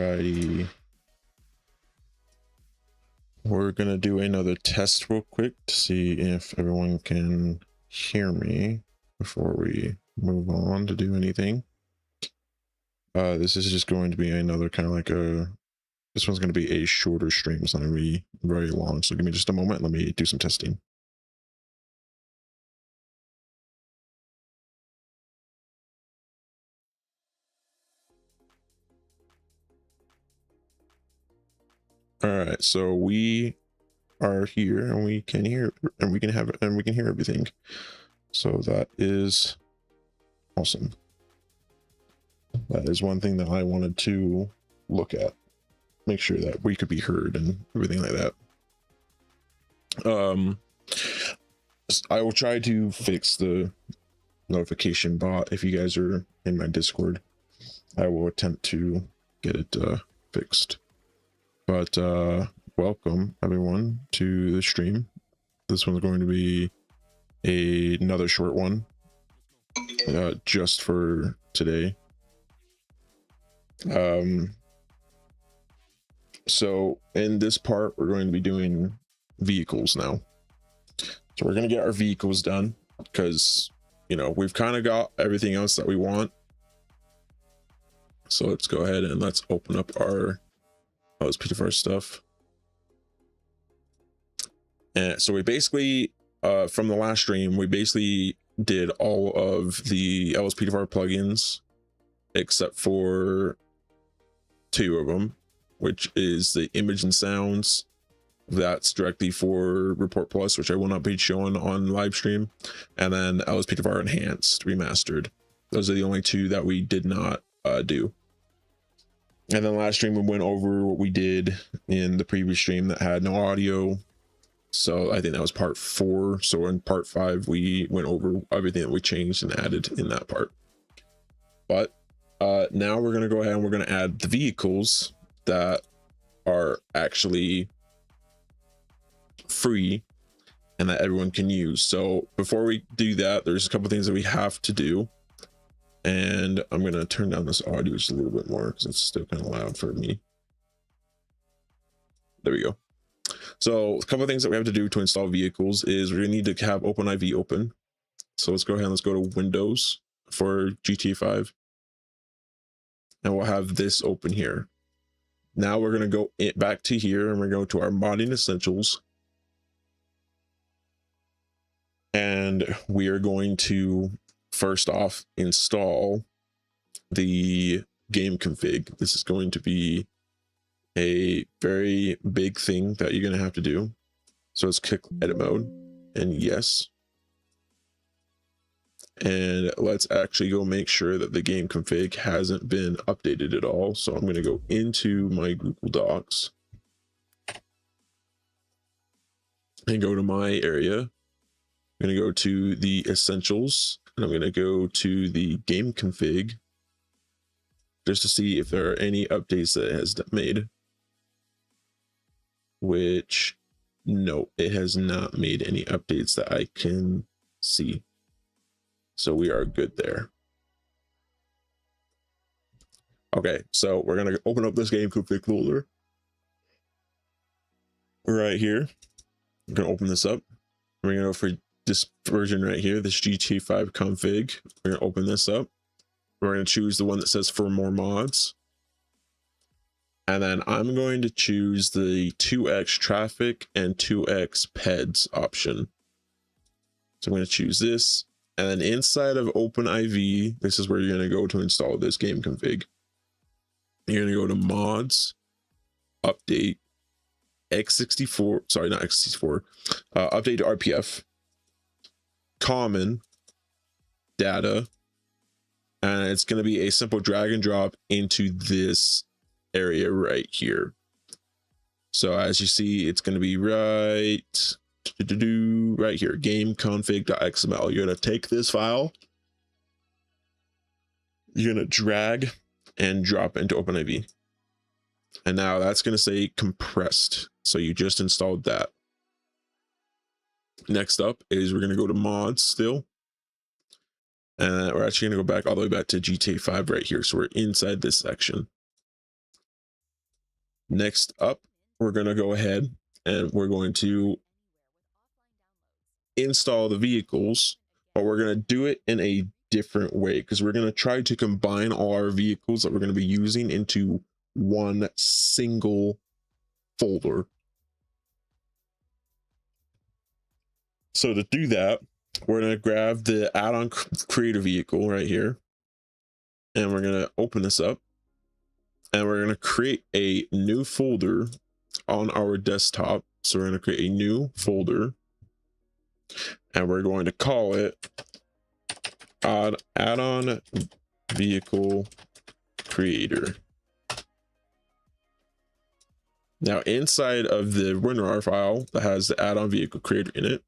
Alrighty. We're gonna do another test real quick to see if everyone can hear me before we move on to do anything. This is just going to be another kind of like this one's going to be a shorter stream. It's not going to be very long. So give me just a moment. Let me do some testing. All right, so we are here and we can hear and we can hear everything. So that is awesome. That is one thing that I wanted to look at, make sure that we could be heard and everything like that. I will try to fix the notification bot. If you guys are in my Discord, I will attempt to get it fixed. But welcome everyone to the stream. This one's going to be another short one, just for today. So in this part, we're going to be doing vehicles now. So we're going to get our vehicles done because, you know, we've kind of got everything else that we want. So let's go ahead and let's open up our LSPDFR stuff. And so we basically, from the last stream, we basically did all of the LSPDFR plugins except for 2 of them, which is the image and sounds. That's directly for Report Plus, which I will not be showing on live stream, and then LSPDFR Enhanced Remastered. Those are the only 2 that we did not do. And then last stream we went over what we did in the previous stream that had no audio. So I think that was part 4. So in part 5 we went over everything that we changed and added in that part. But now we're going to go ahead and we're going to add the vehicles that are actually free and that everyone can use. So before we do that, there's a couple things that we have to do. And I'm going to turn down this audio just a little bit more because it's still kind of loud for me. There we go. So a couple of things that we have to do to install vehicles is we're going to need to have OpenIV open. So let's go ahead and let's go to Windows for GTA 5. And we'll have this open here. Now we're going to go back to here and we're going to go to our modding essentials. And we are going to first off install the game config. This is going to be a very big thing that you're going to have to do. So let's click edit mode and yes. And let's actually go make sure that the game config hasn't been updated at all. So I'm going to go into my Google Docs and go to my area. I'm going to go to the essentials and I'm going to go to the game config just to see if there are any updates that it has made. Which, no, it has not made any updates that I can see. So we are good there. Okay, so we're going to open up this game config folder. Right here. I'm going to open this up. We're going to go for this version right here, this GTA 5 config. We're going to open this up. We're going to choose the one that says for more mods. And then I'm going to choose the 2x traffic and 2x PEDs option. So I'm going to choose this. And then inside of OpenIV, this is where you're going to go to install this game config. You're going to go to mods, update, x64, sorry, not x64, update to RPF, common, data, and it's going to be a simple drag and drop into this area right here. So as you see, it's going to be right here, game config.xml. You're going to take this file, you're going to drag and drop into OpenIV. And now that's going to say compressed. So you just installed that. Next up is we're going to go to mods still. And we're actually going to go back all the way back to GTA 5 right here. So we're inside this section. Next up, we're going to go ahead and we're going to install the vehicles, but we're going to do it in a different way because we're going to try to combine all our vehicles that we're going to be using into one single folder. So to do that, we're going to grab the add-on creator vehicle right here, and we're going to open this up, and we're going to create a new folder on our desktop. So we're going to create a new folder, and we're going to call it add-on vehicle creator. Now inside of the WinRAR file that has the add-on vehicle creator in it,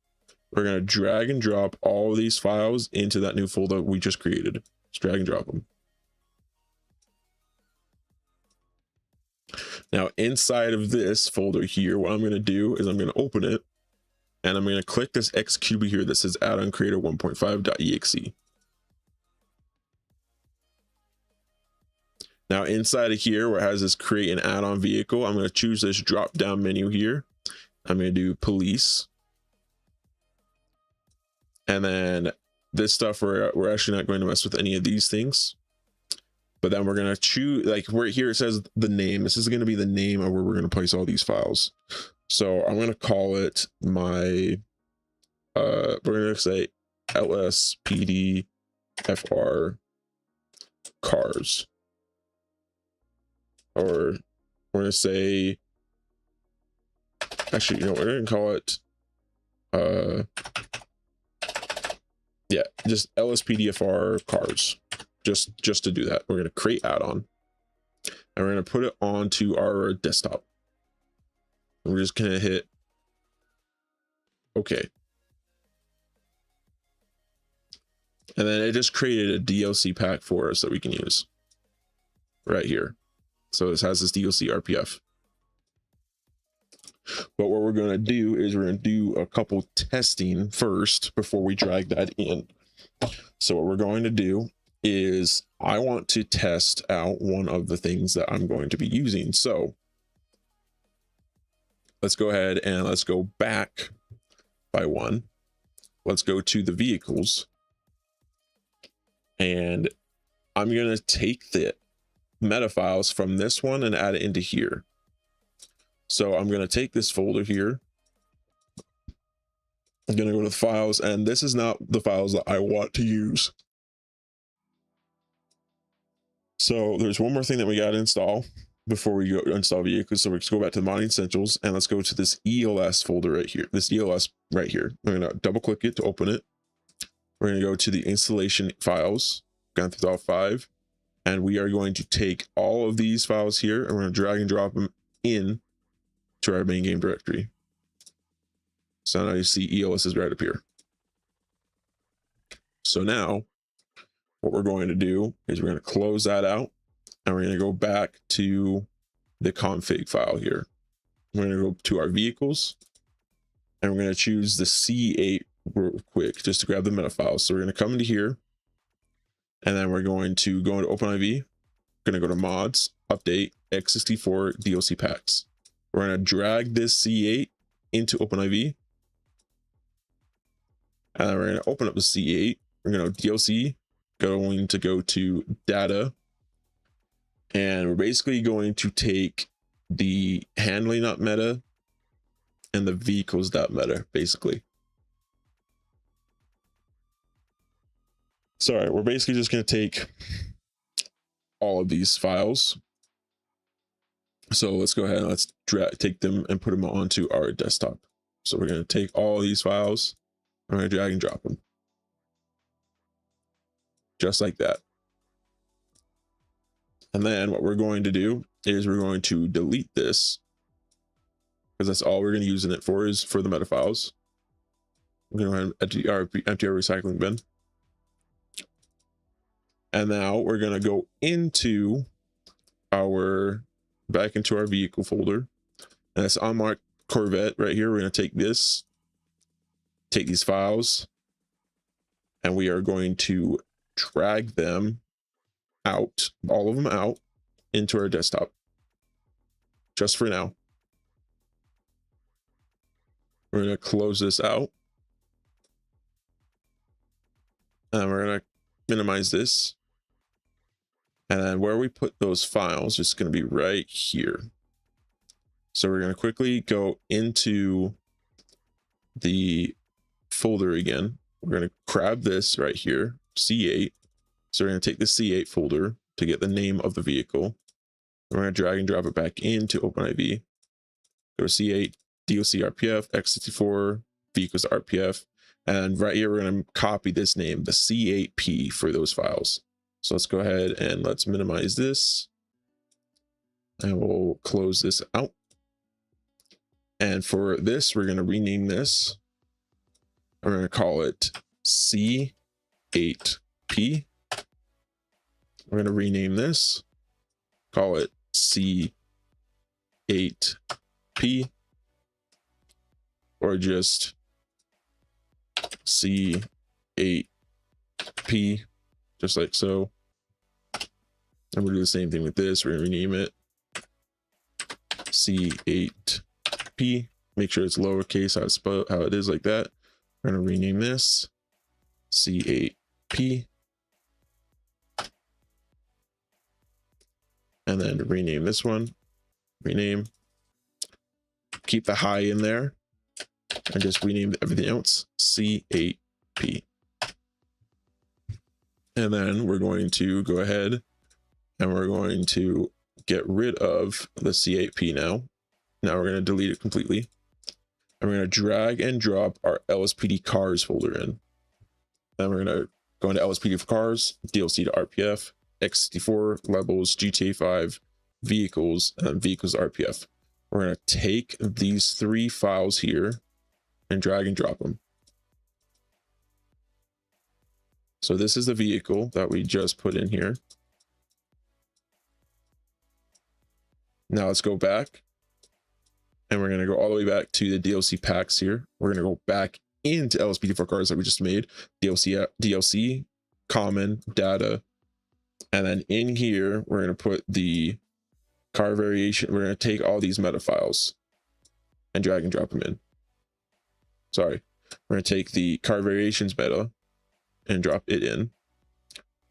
we're going to drag and drop all of these files into that new folder we just created. Just drag and drop them. Now inside of this folder here, what I'm going to do is I'm going to open it, and I'm going to click this executable here that says add-on creator 1.5.exe. Now inside of here where it has this create an add-on vehicle, I'm going to choose this drop down menu here. I'm going to do police. And then this stuff, we're actually not going to mess with any of these things. But then we're going to choose, like right here it says the name. This is going to be the name of where we're going to place all these files. So I'm going to call it my, we're going to say LSPDFR cars. Or we're going to say, actually, you know, we're going to call it, yeah, just LSPDFR cars. Just to do that, we're going to create add-on, and we're going to put it onto our desktop. And we're just going to hit OK. And then it just created a DLC pack for us that we can use right here. So this has this DLC RPF. But what we're going to do is we're going to do a couple testing first before we drag that in. So what we're going to do is I want to test out one of the things that I'm going to be using. So let's go ahead and let's go back by one. Let's go to the vehicles, and I'm going to take the meta files from this one and add it into here. So I'm going to take this folder here. I'm going to go to the files, and this is not the files that I want to use. So there's one more thing that we got to install before we go install vehicles. So let's go back to the modding essentials, and let's go to this ELS folder right here. This ELS right here. I'm going to double click it to open it. We're going to go to the installation files, gone through all 5, and we are going to take all of these files here, and we're going to drag and drop them in to our main game directory. So now you see ELS is right up here. So now what we're going to do is we're going to close that out, and we're going to go back to the config file here. We're going to go to our vehicles, and we're going to choose the C8 real quick just to grab the meta files. So we're going to come into here, and then we're going to go into OpenIV. We're going to go to mods, update, x64 DLC packs. We're going to drag this C8 into OpenIV, and then we're going to open up the C8. We're going to DLC, going to go to data, and we're basically going to take the handling.meta and the vehicles.meta basically. So we're basically just going to take all of these files. So let's go ahead and let's take them and put them onto our desktop. So we're going to take all these files, and we're going to drag and drop them. Just like that. And then what we're going to do is we're going to delete this, because that's all we're going to use it for, is for the meta files. We're going to empty our recycling bin. And now we're going to go into back into our vehicle folder, and it's on my Corvette right here. We're going to take these files, and we are going to drag them out, all of them out, into our desktop. just for now. We're going to close this out. And we're going to minimize this. And then where we put those files is going to be right here. So we're going to quickly go into the folder again. We're going to grab this right here, C8. So we're going to take the C8 folder to get the name of the vehicle. We're going to drag and drop it back into OpenIV. Go to C8, DOC RPF, X64, vehicles RPF. And right here, we're going to copy this name, the C8P, for those files. So let's go ahead and let's minimize this. And we'll close this out. And for this, we're going to rename this. We're going to call it C8P. We're going to rename this, call it C8P, or just C8P, just like so. And we'll do the same thing with this. We're going to rename it C8P. Make sure it's lowercase, how it is, like that. We're going to rename this C8P. And then rename this one, rename, keep the high in there, and just rename everything else C8P. And then we're going to go ahead and we're going to get rid of the C8P now. Now we're going to delete it completely. And we're going to drag and drop our LSPD cars folder in. Then we're going to go into LSPD for cars, DLC to RPF, X64, levels, GTA 5, vehicles, and vehicles RPF. We're going to take these three files here and drag and drop them. So this is the vehicle that we just put in here. Now let's go back. And we're going to go all the way back to the DLC packs here. We're going to go back into LSPD4 cars that we just made. DLC, common, data. And then in here, we're going to put the car variation. We're going to take all these meta files and drag and drop them in. Sorry. We're going to take the car variations meta and drop it in.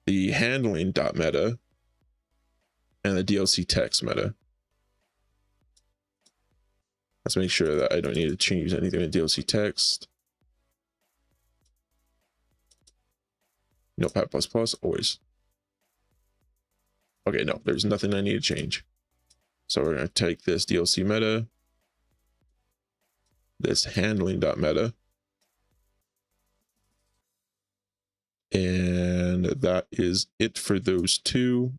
The handling.meta and the DLC text meta. Let's make sure that I don't need to change anything in DLC text. Notepad++, always. Okay, no, there's nothing I need to change. So we're going to take this DLC meta, this handling.meta, and that is it for those two.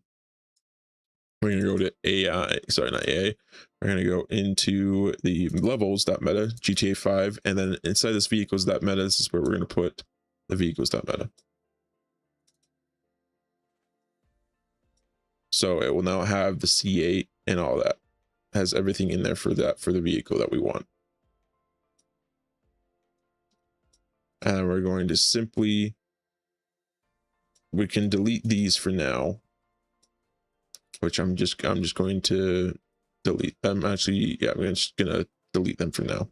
We're going to go to AI, sorry, not AI. We're going to go into the levels.meta, GTA 5, and then inside this vehicles.meta, this is where we're going to put the vehicles.meta. So it will now have the C8 and all that. It has everything in there for that, for the vehicle that we want. And we're going to simply, we can delete these for now, which I'm just going to delete. I'm actually, yeah, I'm just gonna delete them for now,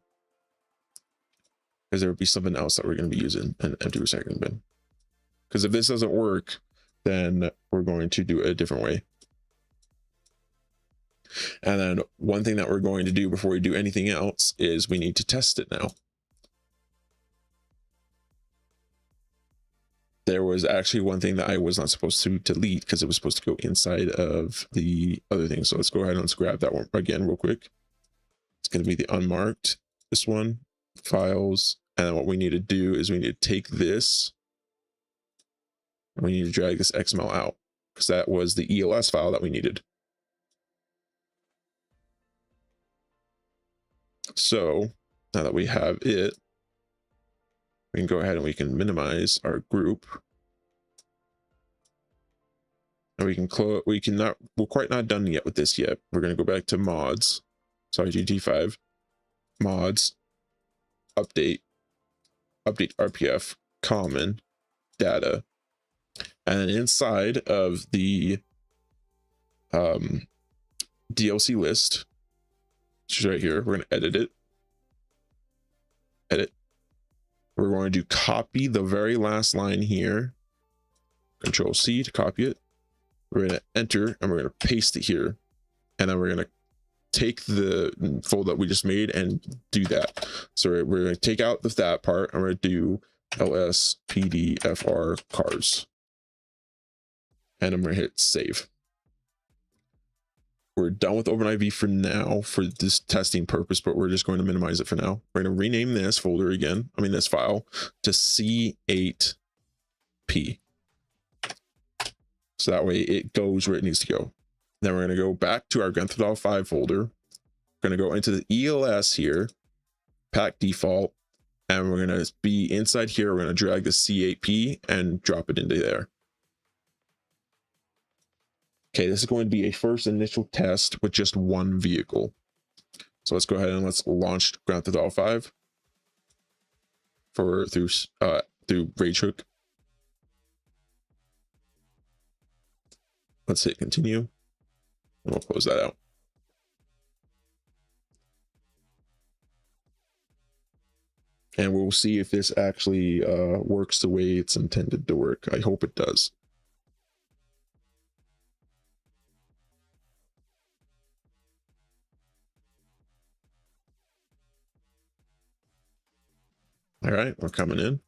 because there will be something else that we're going to be using an empty recycling bin. Because if this doesn't work, then we're going to do it a different way. And then one thing that we're going to do before we do anything else is we need to test it now. There was actually one thing that I was not supposed to delete because it was supposed to go inside of the other thing. So let's go ahead and let's grab that one again real quick. It's going to be the unmarked, this one, files. And then what we need to do is we need to take this and we need to drag this XML out because that was the ELS file that we needed. So now that we have it, we can go ahead and we can minimize our group. And we can close, we're quite not done yet with this yet. We're going to go back to mods, sorry, GT5, mods, update RPF, common, data. And then inside of the DLC list, which is right here. We're going to edit it. Edit. We're going to copy the very last line here. Control C to copy it. We're going to enter and we're going to paste it here. And then we're going to take the folder that we just made and do that. So we're going to take out that part and we're going to do LSPDFR cars. And I'm going to hit save. We're done with OpenIV for now for this testing purpose, but we're just going to minimize it for now. We're going to rename this folder again, this file, to C8P. So that way it goes where it needs to go. Then we're going to go back to our Grand Theft Auto 5 folder. We're going to go into the ELS here, pack default, and we're going to be inside here. We're going to drag the C8P and drop it into there. Okay, this is going to be a first initial test with just one vehicle. So let's go ahead and let's launch Grand Theft Auto 5 through RageHook. Let's hit continue, and we'll close that out. And we'll see if this actually works the way it's intended to work. I hope it does. All right, we're coming in.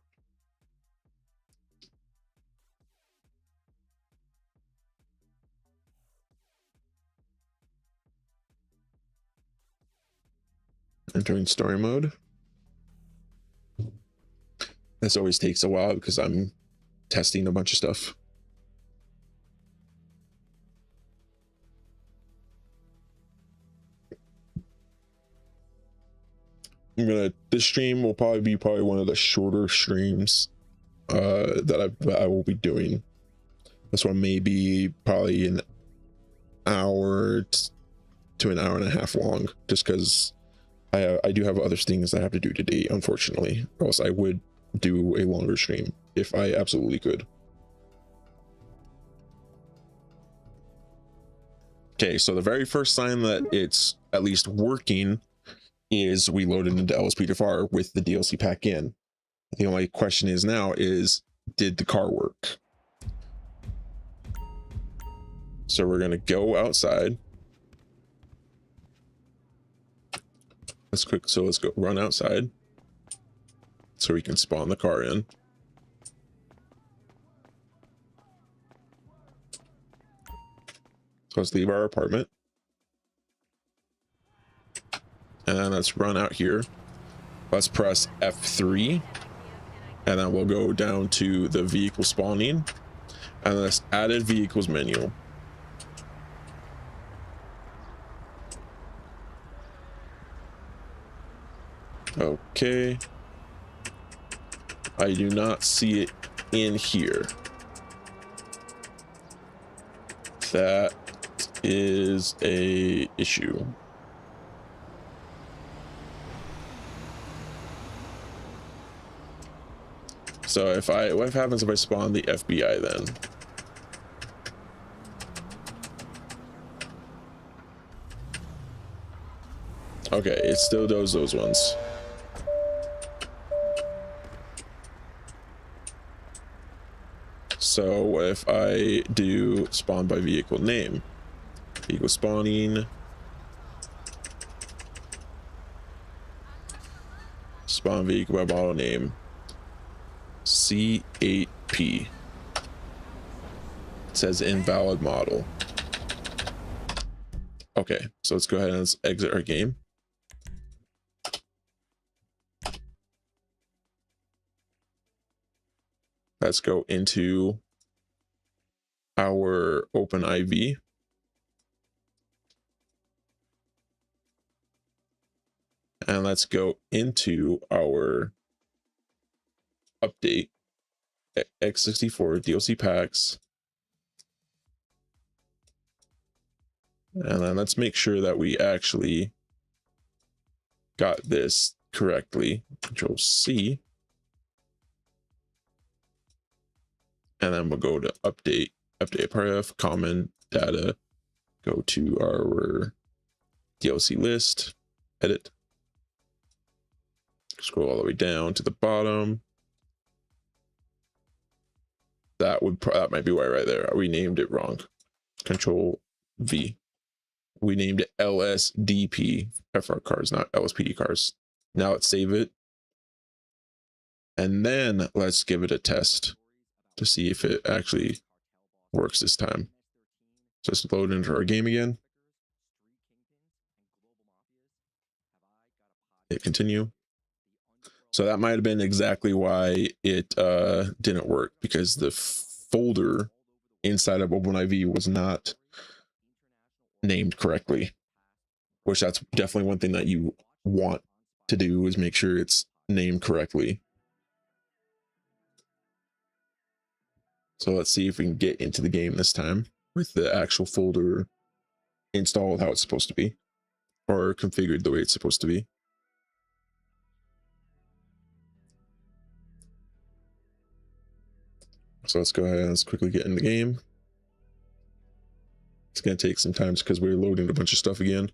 Entering story mode. This always takes a while because I'm testing a bunch of stuff. This stream will probably be one of the shorter streams that I will be doing. This one may be probably an hour to an hour and a half long, just because I do have other things I have to do today, unfortunately, or else I would do a longer stream if I absolutely could. Okay, so the very first sign that it's at least working is we loaded into LSPDFR with the DLC pack in. The only question is now is, did the car work? So we're gonna go outside. Let's go run outside so we can spawn the car in. So let's leave our apartment. And then let's run out here. Let's press F3. And then we'll go down to the vehicle spawning. And let's added vehicles menu. Okay. I do not see it in here. That is a issue. So what happens if I spawn the FBI then? Okay, it still does those ones. So what if I do spawn by vehicle name? Vehicle spawning. Spawn vehicle by model name. C8P. It says invalid model. Okay, so let's go ahead and let's exit our game. Let's go into our OpenIV. And let's go into our update X64 DLC packs. And then let's make sure that we actually got this correctly. Control C. And then we'll go to update parf, common data, go to our DLC list. edit. Scroll all the way down to the bottom. That might be why right there. We named it wrong. Control V. We named it LSDPFR cars, not LSPD cars. Now let's save it. And then let's give it a test to see if it actually works this time. Just load into our game again. Hit continue. So that might have been exactly why it didn't work, because the folder inside of OpenIV was not named correctly, which that's definitely one thing that you want to do, is make sure it's named correctly. So let's see if we can get into the game this time with the actual folder installed how it's supposed to be, or configured the way it's supposed to be. So let's go ahead and let's quickly get in the game. It's going to take some time because we're loading a bunch of stuff again.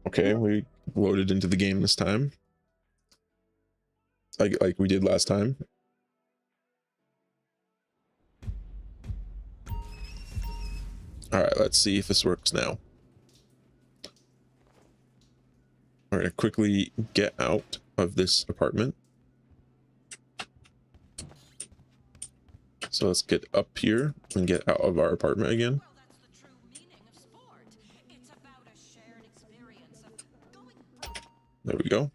Okay, we loaded into the game this time, like we did last time. All right, let's see if this works now. We're gonna quickly get out of this apartment. So let's get up here and get out of our apartment again. There we go.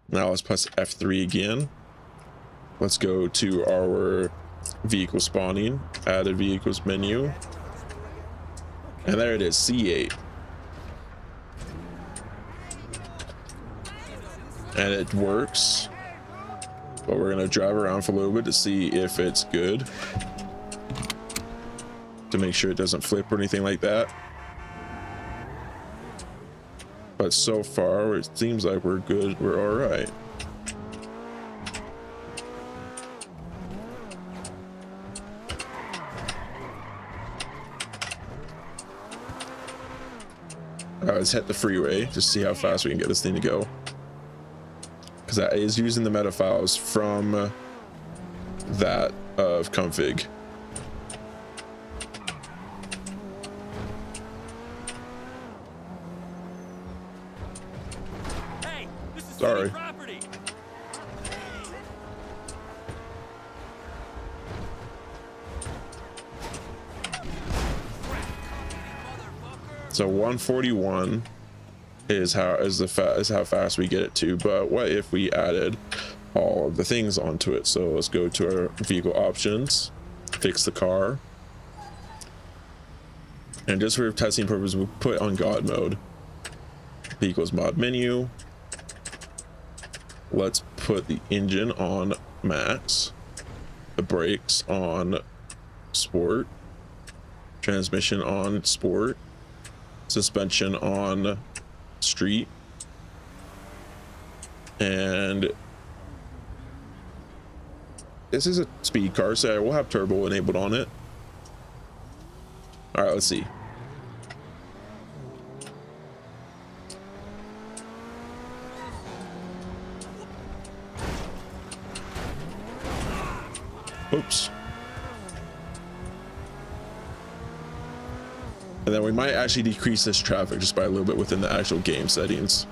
Now let's press F3 again. Let's go to our vehicle spawning, added vehicles menu. And there it is, C8. And it works. But we're gonna drive around for a little bit to see if it's good, to make sure it doesn't flip or anything like that. But so far, it seems like we're good. We're all right. Let's hit the freeway to see how fast we can get this thing to go. Because that is using the meta files from that of config. Sorry. So 141 is how fast we get it to. But what if we added all of the things onto it? So let's go to our vehicle options, fix the car, and just for testing purposes, we'll put on God mode. Vehicles mod menu. Let's put the engine on max, the brakes on sport, transmission on sport, suspension on street, and this is a speed car, so we'll have turbo enabled on it. All right, let's see. Oops. And then we might actually decrease this traffic just by a little bit within the actual game settings.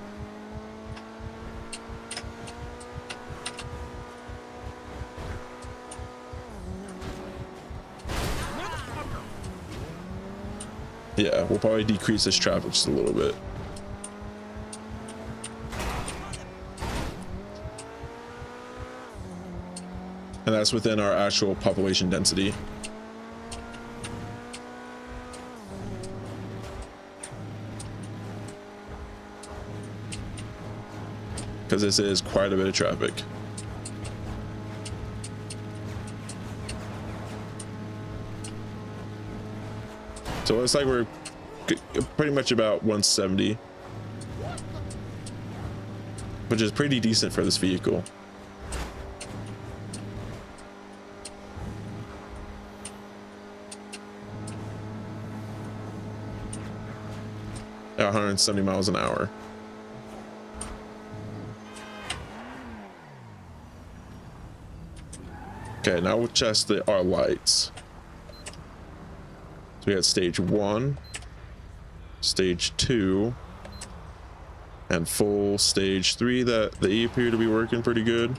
Yeah, we'll probably decrease this traffic just a little bit. And that's within our actual population density. Because this is quite a bit of traffic. So it's like we're pretty much about 170, which is pretty decent for this vehicle. At 170 miles an hour. Okay, now we'll test our lights. So we got stage 1, stage 2, and full stage 3 that they appear to be working pretty good.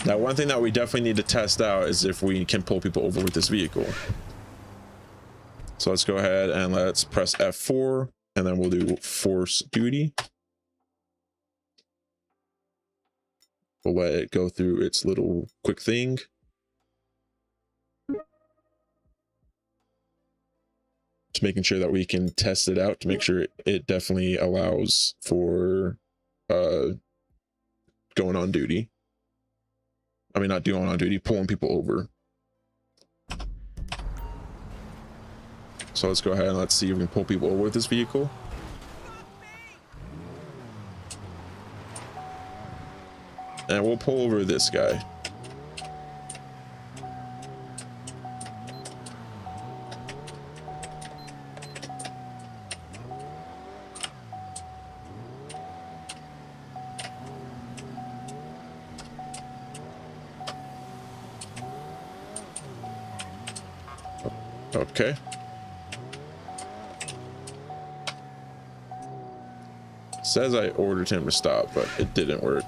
Now, one thing that we definitely need to test out is if we can pull people over with this vehicle. So let's go ahead and let's press F4, and then we'll do force duty. We'll let it go through its little quick thing. Just making sure that we can test it out to make sure it definitely allows for going on duty. I mean, not doing on duty, pulling people over. So let's go ahead and let's see if we can pull people over with this vehicle. And we'll pull over this guy. Okay. Says I ordered him to stop, but it didn't work.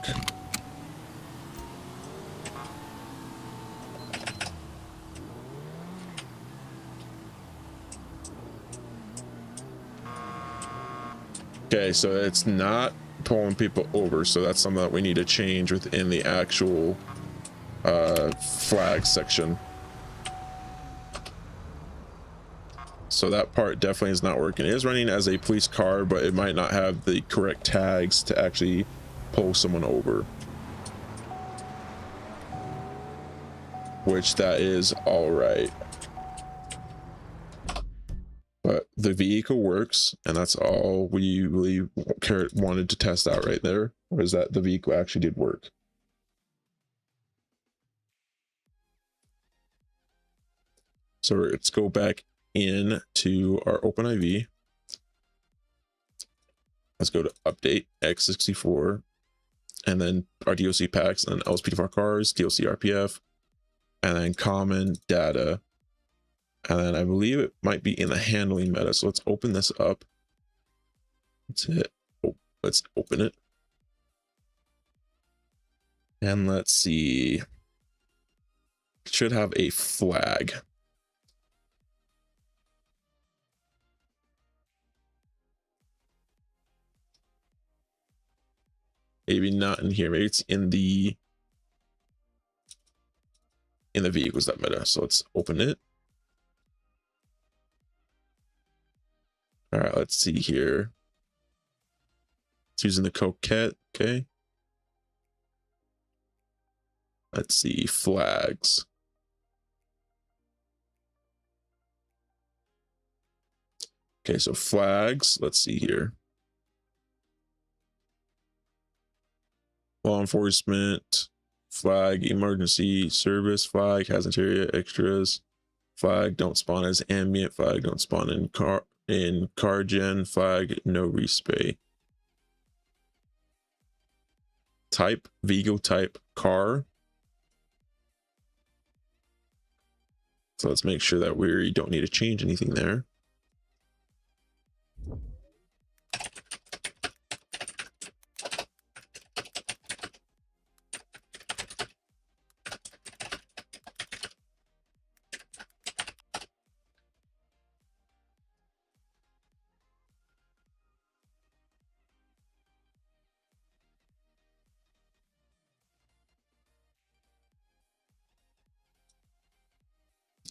Okay, so it's not pulling people over, so that's something that we need to change within the actual flag section. So that part definitely is not working. It is running as a police car, but it might not have the correct tags to actually pull someone over. Which that is all right. But the vehicle works, and that's all we really wanted to test out right there, was that the vehicle actually did work. So let's go back into our OpenIV. Let's go to update x64, and then our DOC packs, and then LSPDFR cars, DOC RPF, and then common data. And then I believe it might be in the handling meta. So let's open this up. Let's hit, let's open it. And let's see. It should have a flag. Maybe not in here. Maybe it's in the vehicles that meta. So let's open it. All right, let's see here. It's using the coquette. Okay. Let's see, flags. Okay, so flags. Let's see here. Law enforcement, flag, emergency service, flag has interior extras, flag don't spawn as ambient, flag don't spawn in car gen, flag no respay. Type, vehicle type, car. So let's make sure that we don't need to change anything there.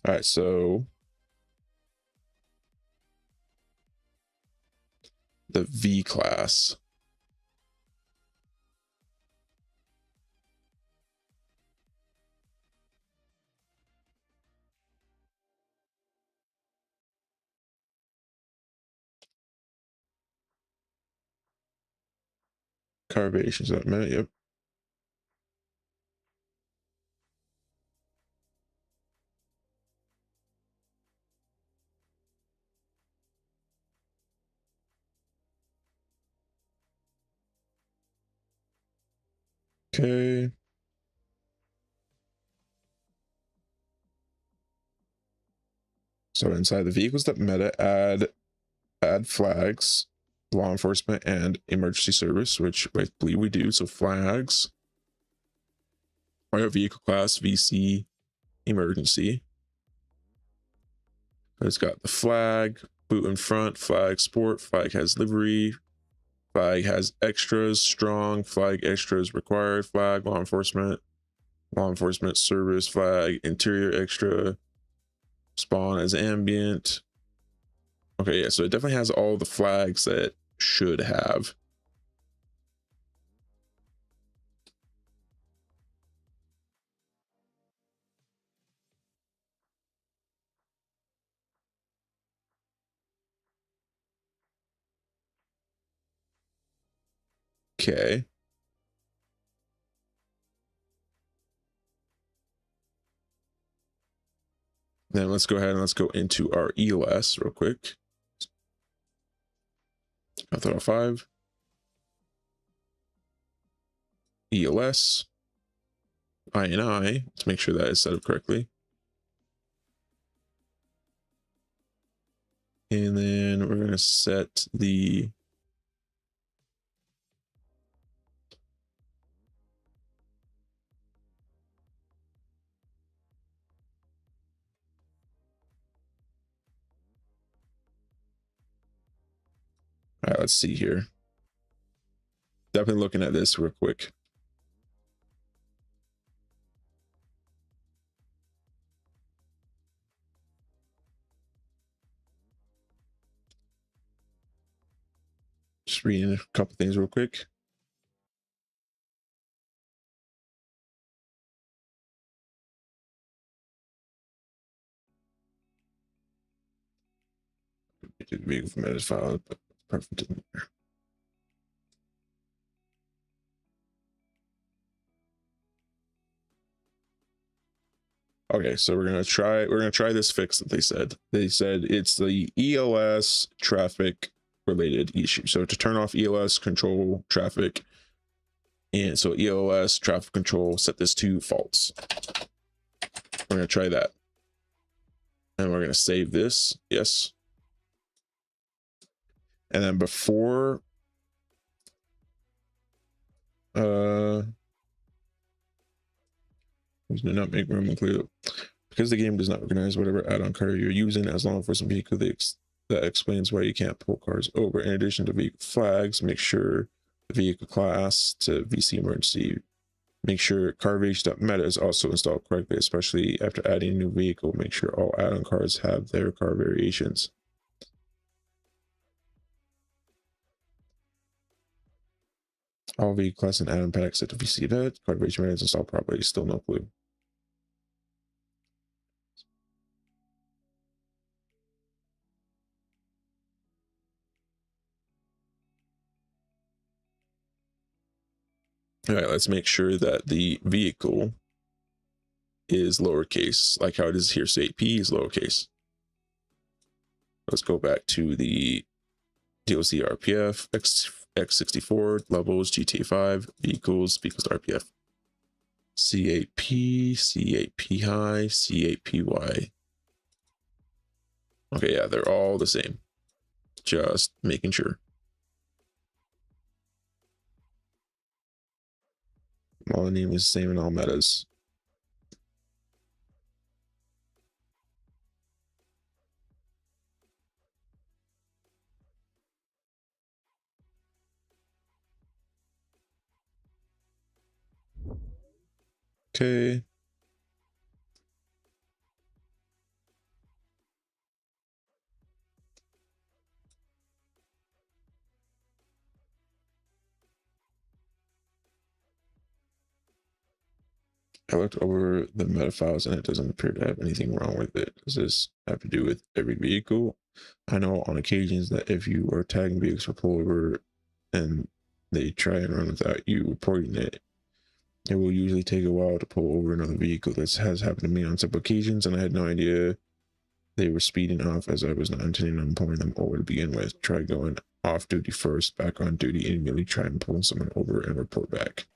All right, so the V class. car variations that meta, yep. Okay. So inside the vehicles that meta, add flags, law enforcement, and emergency service, which I believe we do. So flags, our vehicle class, VC, emergency. It's got the flag, boot in front, flag sport, flag has livery, flag has extras, strong, flag extras required, flag law enforcement service, flag interior extra, spawn as ambient. Okay, yeah, so it definitely has all the flags that it should have. Okay. Then let's go ahead and let's go into our ELS real quick. Auto 5. ELS. INI. Let's make sure that is set up correctly. And then we're going to set the all right, let's see here. Definitely looking at this real quick. Just reading a couple things real quick. Vehicle from edit file, but perfect. Okay, so we're gonna try this fix that they said. They said it's the ELS traffic related issue. So to turn off ELS control traffic, and so ELS traffic control, set this to false. We're gonna try that, and we're gonna save this. Yes. And then before do not make room include because the game does not recognize whatever add-on car you're using as law enforcement vehicle. That explains why you can't pull cars over. In addition to vehicle flags, make sure the vehicle class to VC emergency. Make sure carvage.meta is also installed correctly, especially after adding a new vehicle. Make sure all add-on cars have their car variations. All vehicle class and add-on packs set to VC that carvage is installed properly. Still no clue. All right, let's make sure that the vehicle is lowercase, like how it is here. So AP is lowercase. Let's go back to the DOC RPF, X64, levels, GTA 5, vehicles RPF. CAP, CAP high, CAPY. Okay, yeah, they're all the same. Just making sure. All the name is the same in all metas. Okay. I looked over the meta files and it doesn't appear to have anything wrong with it. Does this have to do with every vehicle? I know on occasions that if you are tagging vehicles for pullover and they try and run without you reporting it. It will usually take a while to pull over another vehicle. This has happened to me on several occasions, and I had no idea they were speeding off, as I was not intending on pulling them over to begin with. Try going off duty first, back on duty, and immediately try and pull someone over and report back.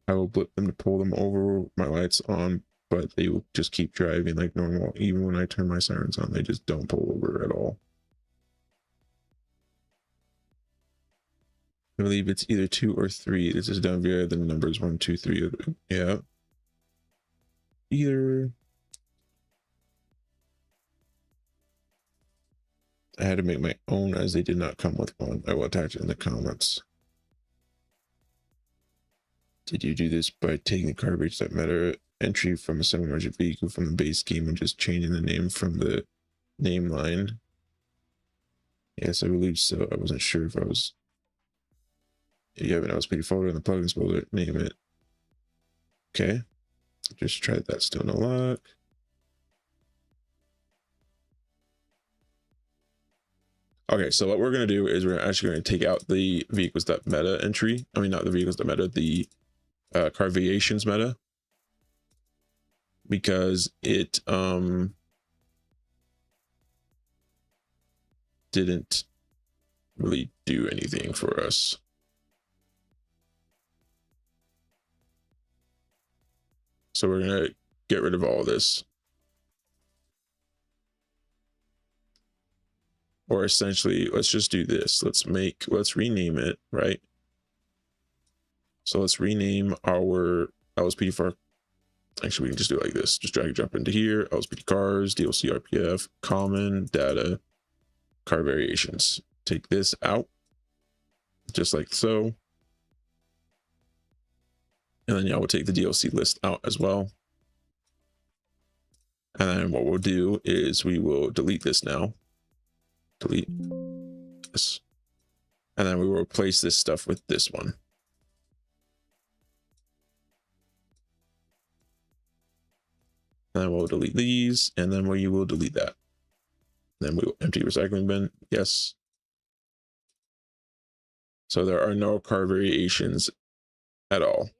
I will blip them to pull them over, my lights on, but they will just keep driving like normal. Even when I turn my sirens on, they just don't pull over at all. I believe it's either 2 or 3. This is down via the numbers 1, 2, 3. Yeah. Either. I had to make my own as they did not come with one. I will attach it in the comments. Did you do this by taking the garbage.meta entry from a semi-merged vehicle from the base game and just changing the name from the name line? Yes, I believe so. I wasn't sure if I was. If you have an LSPD folder in the plugins folder, name it. Okay. Just tried that, still no luck. Okay, so what we're going to do is we're actually going to take out the vehicles.meta entry. I mean, not the vehicles.meta, the car variations meta. Because it didn't really do anything for us. So we're going to get rid of all this. Or essentially, let's just do this. Let's rename it, right? So let's rename our LSPDFR. Actually, we can just do it like this. Just drag and drop into here. LSPD cars, DLC RPF, common, data, car variations. Take this out, just like so. And then we'll take the DLC list out as well. And then what we'll do is we will delete this now. Delete this. And then we will replace this stuff with this one. And then we'll delete these, and then we will delete that. Then we will empty recycling bin. Yes. So there are no car variations at all.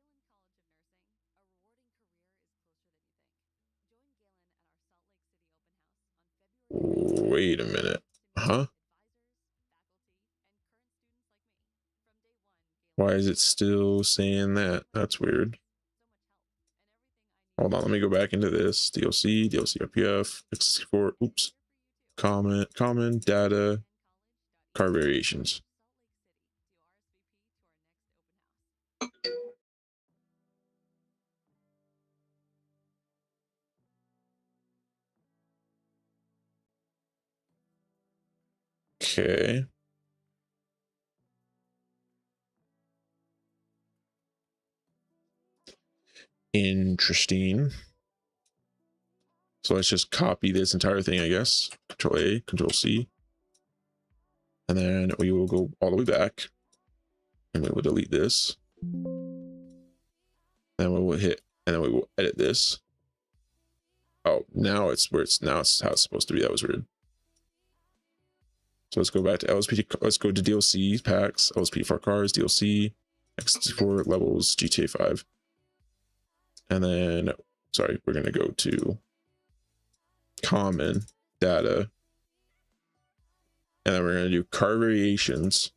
Wait a minute. Huh? Why is it still saying that? That's weird. Hold on, let me go back into this. DLC RPF, X64, oops. Common, data, car variations. Okay. Interesting. So let's just copy this entire thing, I guess. Control A, Control C. And then we will go all the way back. And we will delete this. Then we will hit, and then we will edit this. Oh, now it's how it's supposed to be. That was weird. So let's go back to LSPD. Let's go to DLC packs, LSPDFR cars, DLC, X64 levels, GTA 5. And then, sorry, we're going to go to common, data. And then we're going to do car variations.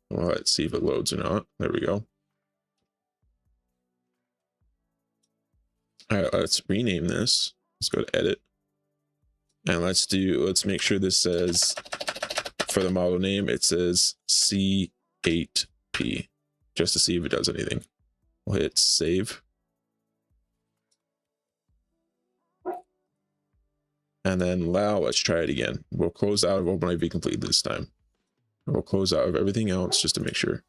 Well, let's see if it loads or not. There we go. All right, let's rename this. Let's go to edit. And let's make sure this says, for the model name, it says C8P, just to see if it does anything. We'll hit save. And then allow, let's try it again. We'll close out of OpenIV completely this time. We'll close out of everything else just to make sure.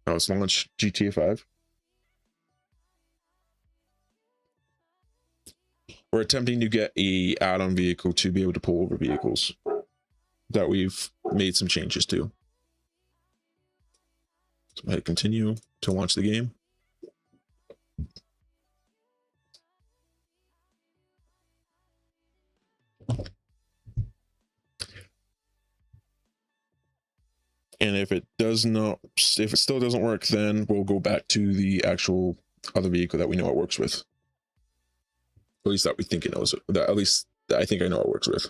Now let's launch GTA 5. We're attempting to get a add-on vehicle to be able to pull over vehicles that we've made some changes to. So I'm going to continue to launch the game. And if it still doesn't work, then we'll go back to the actual other vehicle that we know it works with. At least that we think it knows it. At least I think I know it works with.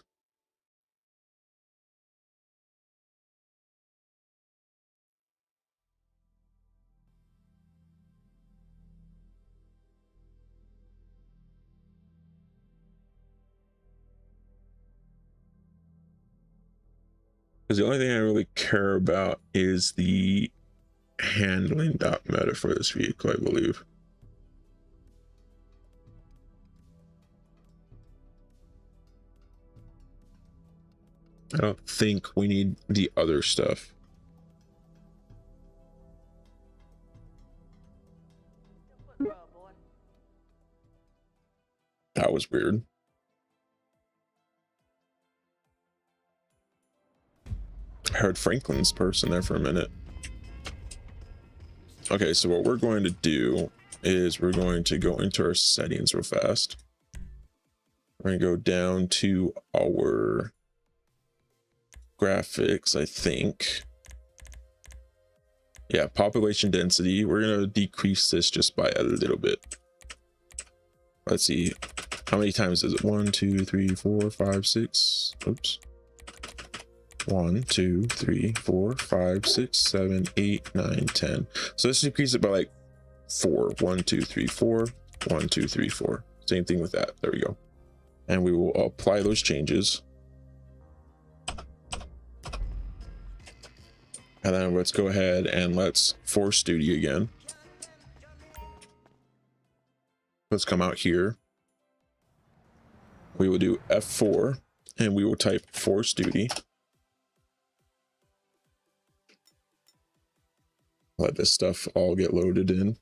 Because the only thing I really care about is the handling meta for this vehicle, I believe. I don't think we need the other stuff. That was weird. I heard Franklin's person there for a minute. Okay, so what we're going to do is we're going to go into our settings real fast. We're going to go down to our graphics, I think. Yeah, population density. We're going to decrease this just by a little bit. Let's see. How many times is it? 1, 2, 3, 4, 5, 6. Oops. 1, 2, 3, 4, 5, 6, 7, 8, 9, 10. So let's decrease it by like 4. 1, 2, 3, 4. 1, 2, 3, 4. Same thing with that. There we go. And we will apply those changes. And then let's go ahead and let's force duty again. Let's come out here. We will do F4 and we will type force duty. Let this stuff all get loaded in.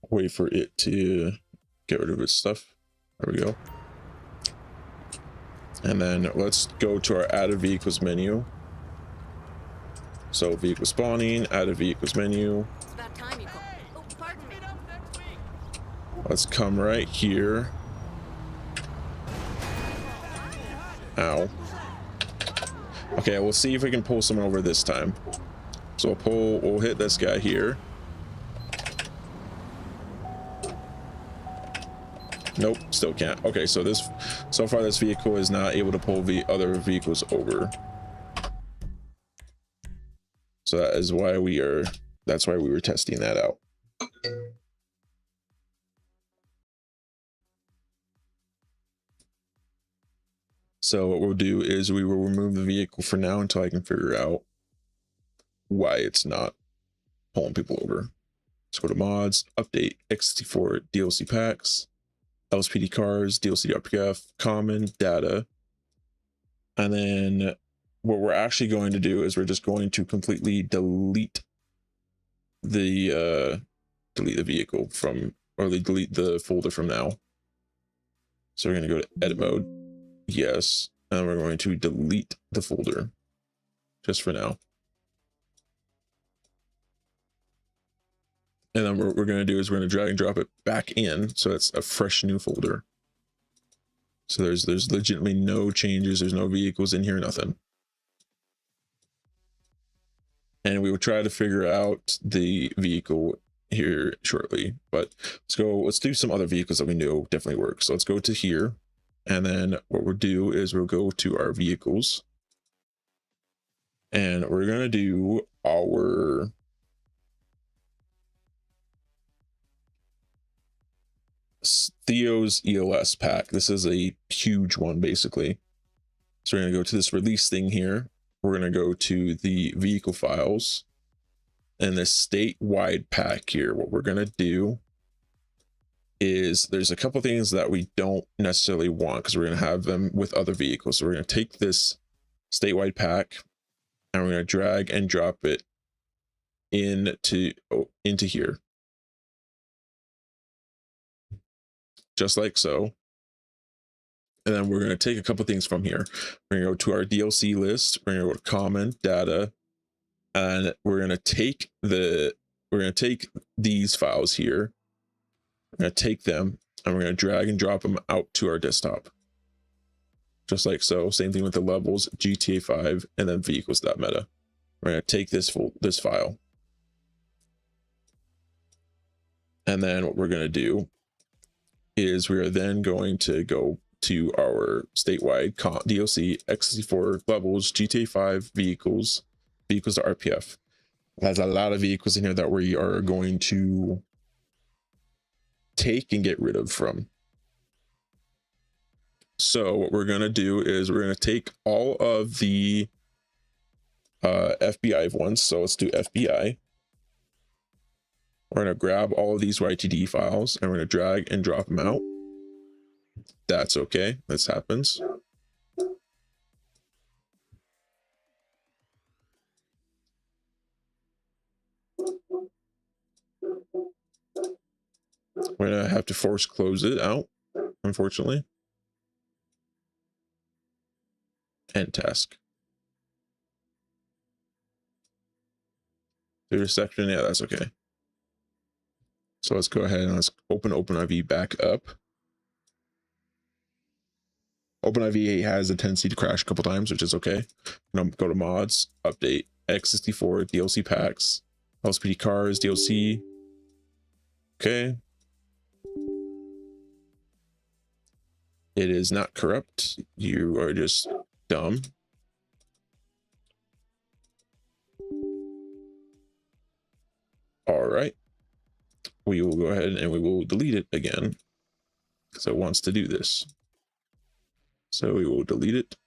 Wait for it to get rid of its stuff. There we go. And then let's go to our add a vehicles menu. So vehicle spawning, add a vehicles menu. It's about time you call. Oh, pardon me. Let's come right here. Ow. Okay, we'll see if we can pull someone over this time. So we'll hit this guy here. Nope, still can't. Okay, so far this vehicle is not able to pull the other vehicles over. So that is why that's why we were testing that out. So what we'll do is we will remove the vehicle for now until I can figure out why it's not pulling people over. Let's go to mods, update X64 DLC packs, LSPD cars, DLC RPF, common, data. And then what we're actually going to do is we're just going to completely delete the vehicle from, or delete the folder from now. So we're going to go to edit mode. Yes. And we're going to delete the folder just for now. And then what we're going to do is we're going to drag and drop it back in. So it's a fresh new folder. So there's legitimately no changes. There's no vehicles in here, nothing. And we will try to figure out the vehicle here shortly, but let's do some other vehicles that we know definitely work. So let's go to here. And then what we'll do is we'll go to our vehicles and we're going to do our Theo's EOS pack. This is a huge one basically. So we're going to go to this release thing here. We're going to go to the vehicle files and this statewide pack here. What we're going to do is there's a couple things that we don't necessarily want because we're going to have them with other vehicles. So we're going to take this statewide pack and we're going to drag and drop it into here. Just like so. And then we're going to take a couple things from here. We're going to go to our DLC list. We're going to go to common data, and we're going to take these files here. We're going to take them and we're going to drag and drop them out to our desktop. Just like so. Same thing with the levels, GTA 5, and then vehicles.meta. We're going to take this file. And then what we're going to do is we are then going to go to our statewide DLC X64 levels, GTA 5 vehicles to RPF. There's a lot of vehicles in here that we are going to take and get rid of from. So what we're going to do is we're going to take all of the FBI ones. So let's do FBI. We're going to grab all of these YTD files and we're going to drag and drop them out. That's okay. This happens. We're going to have to force close it out, unfortunately. End task. There's a section. Yeah, that's okay. So let's go ahead and let's open OpenIV back up. OpenIV has a tendency to crash a couple times, which is okay. Go to mods, update, X64, DLC packs, LSPD cars, DLC. Okay. It is not corrupt. You are just dumb. All right. We will go ahead and we will delete it again because it wants to do this. So we will delete it.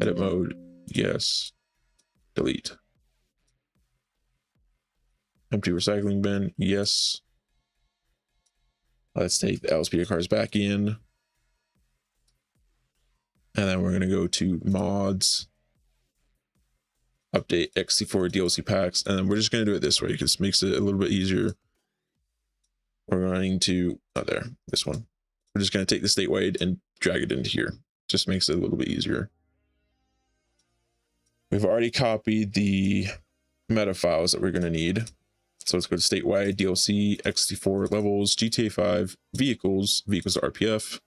Edit mode, yes. Delete. Empty recycling bin, yes. Let's take the LSPD cars back in. And then we're going to go to mods, update X64 DLC packs. And then we're just going to do it this way because it makes it a little bit easier. We're going to, this one. We're just going to take the statewide and drag it into here. Just makes it a little bit easier. We've already copied the meta files that we're going to need. So let's go to statewide, DLC, X64 levels, GTA 5, vehicles to RPF.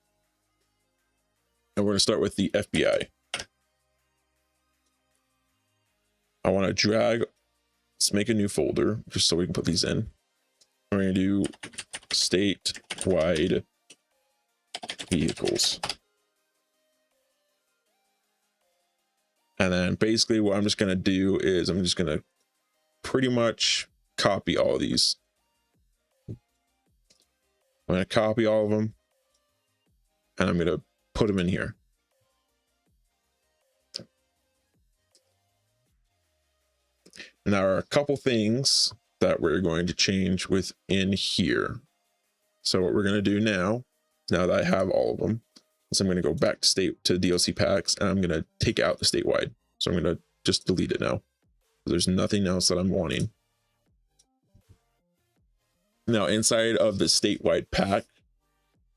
And we're going to start with the FBI. I want to drag, let's make a new folder just so we can put these in. We're going to do statewide vehicles. And then basically what I'm just going to do is I'm just going to pretty much copy all of these. I'm going to copy all of them and I'm going to put them in here. And there are a couple things that we're going to change within here. So what we're going to do now that I have all of them, is I'm going to go back to DLC packs and I'm going to take out the statewide. So I'm going to just delete it now. There's nothing else that I'm wanting. Now inside of the statewide pack,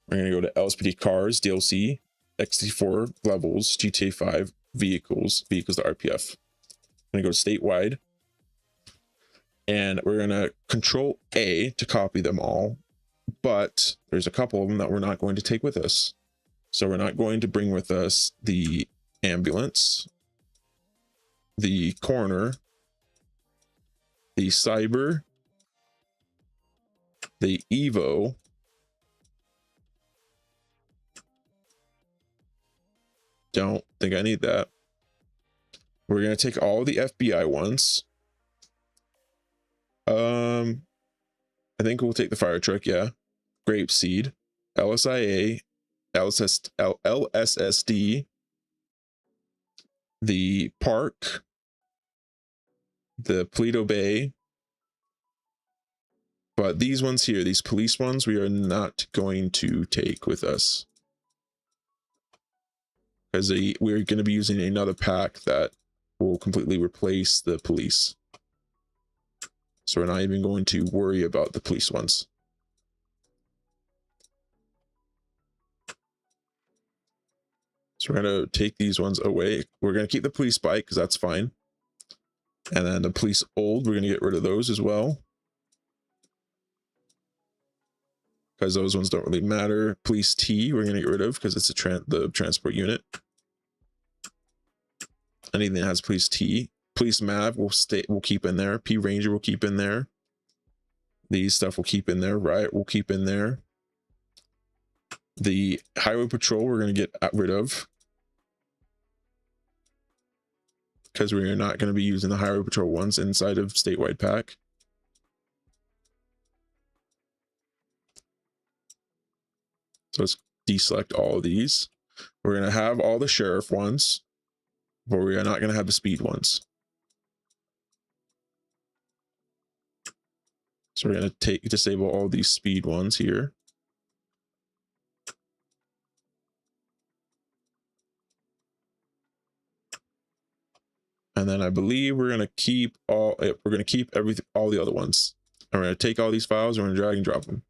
we're going to go to LSPD cars, DLC, X64 levels, GTA 5, vehicles to RPF. I'm going to go to statewide. And we're going to Control A to copy them all. But there's a couple of them that we're not going to take with us. So we're not going to bring with us the ambulance, the coroner, the cyber, the Evo, don't think I need that. We're going to take all the FBI ones. I think we'll take the fire truck, yeah. Grapeseed, LSIA, LSSD, the park, the Paleto Bay. But these ones here, these police ones, we are not going to take with us. Because we're going to be using another pack that will completely replace the police. So we're not even going to worry about the police ones. So we're going to take these ones away. We're going to keep the police bike because that's fine. And then the police old, we're going to get rid of those as well, because those ones don't really matter. Police T, we're going to get rid of because it's the transport unit. Anything that has police T. Police Mav we'll keep in there. P Ranger will keep in there. These stuff will keep in there. Riot will keep in there. The highway patrol we're going to get rid of, because we're not going to be using the highway patrol ones inside of statewide pack. So let's deselect all of these. We're going to have all the sheriff ones, but we are not going to have the speed ones. So we're going to disable all these speed ones here. And then I believe we're going to keep all the other ones. And we're going to take all these files and we're going to drag and drop them.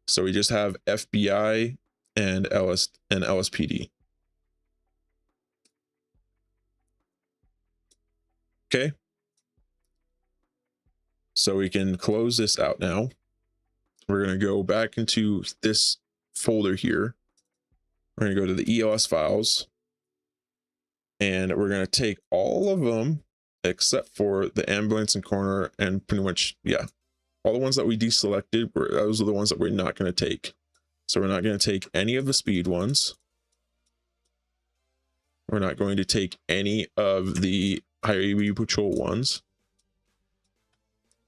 So we just have FBI and LSPD. Okay. So we can close this out now. We're going to go back into this folder here. We're going to go to the ELS files. And we're going to take all of them except for the ambulance and coroner and pretty much, yeah, all the ones that we deselected, those are the ones that we're not going to take. So we're not going to take any of the speed ones. We're not going to take any of the highway patrol ones.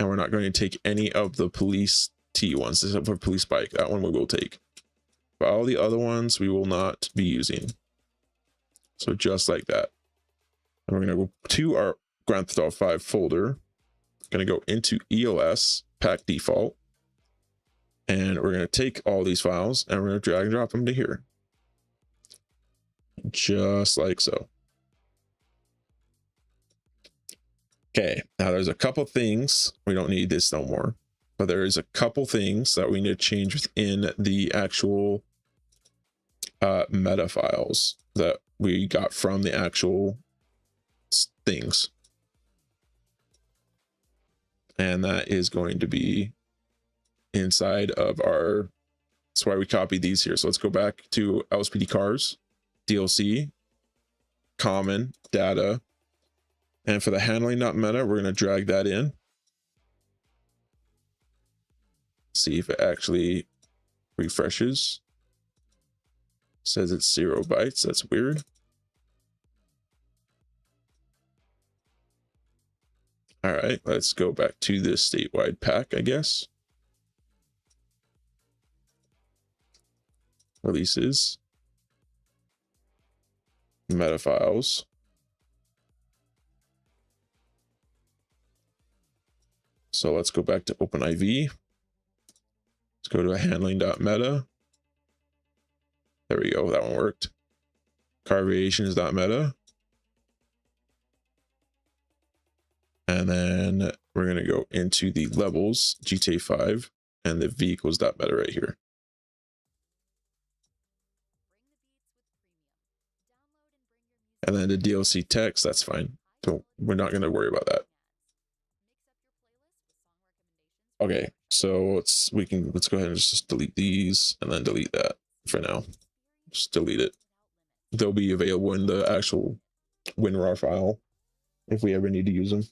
And we're not going to take any of the police T ones, except for police bike. That one we will take. But all the other ones we will not be using. So just like that. And we're going to go to our Grand Theft Auto 5 folder. Going to go into ELS, pack default. And we're going to take all these files and we're going to drag and drop them to here. Just like so. Okay, now there's a couple things. We don't need this no more. But there is a couple things that we need to change within the actual meta files that we got from the actual things. And that is going to be inside of our, that's why we copied these here. So let's go back to LSPD cars, DLC, common, data. And for the handling.meta, we're going to drag that in. See if it actually refreshes. Says it's 0 bytes. That's weird. All right, let's go back to this statewide pack, I guess. Releases. Meta files. So let's go back to OpenIV. Let's go to a handling.meta. There we go, that one worked. Car variations.meta. And then we're going to go into the levels, GTA 5, and the vehicles.meta right here. And then the DLC text, that's fine. So we're not going to worry about that. Okay, so let's go ahead and just delete these and then delete that for now. Just delete it. They'll be available in the actual WinRAR file if we ever need to use them.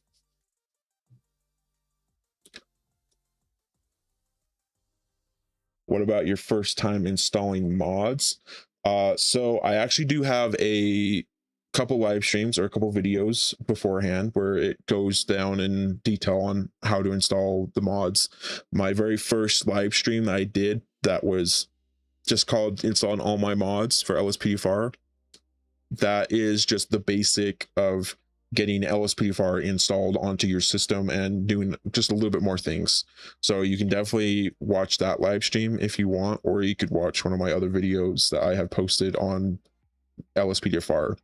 What about your first time installing mods? So I actually do have a couple live streams or a couple videos beforehand where it goes down in detail on how to install the mods. My very first live stream that I did, that was just called installing all my mods for LSPDFR. That is just the basic of getting LSPDFR installed onto your system and doing just a little bit more things. So you can definitely watch that live stream if you want, or you could watch one of my other videos that I have posted on LSPDFR.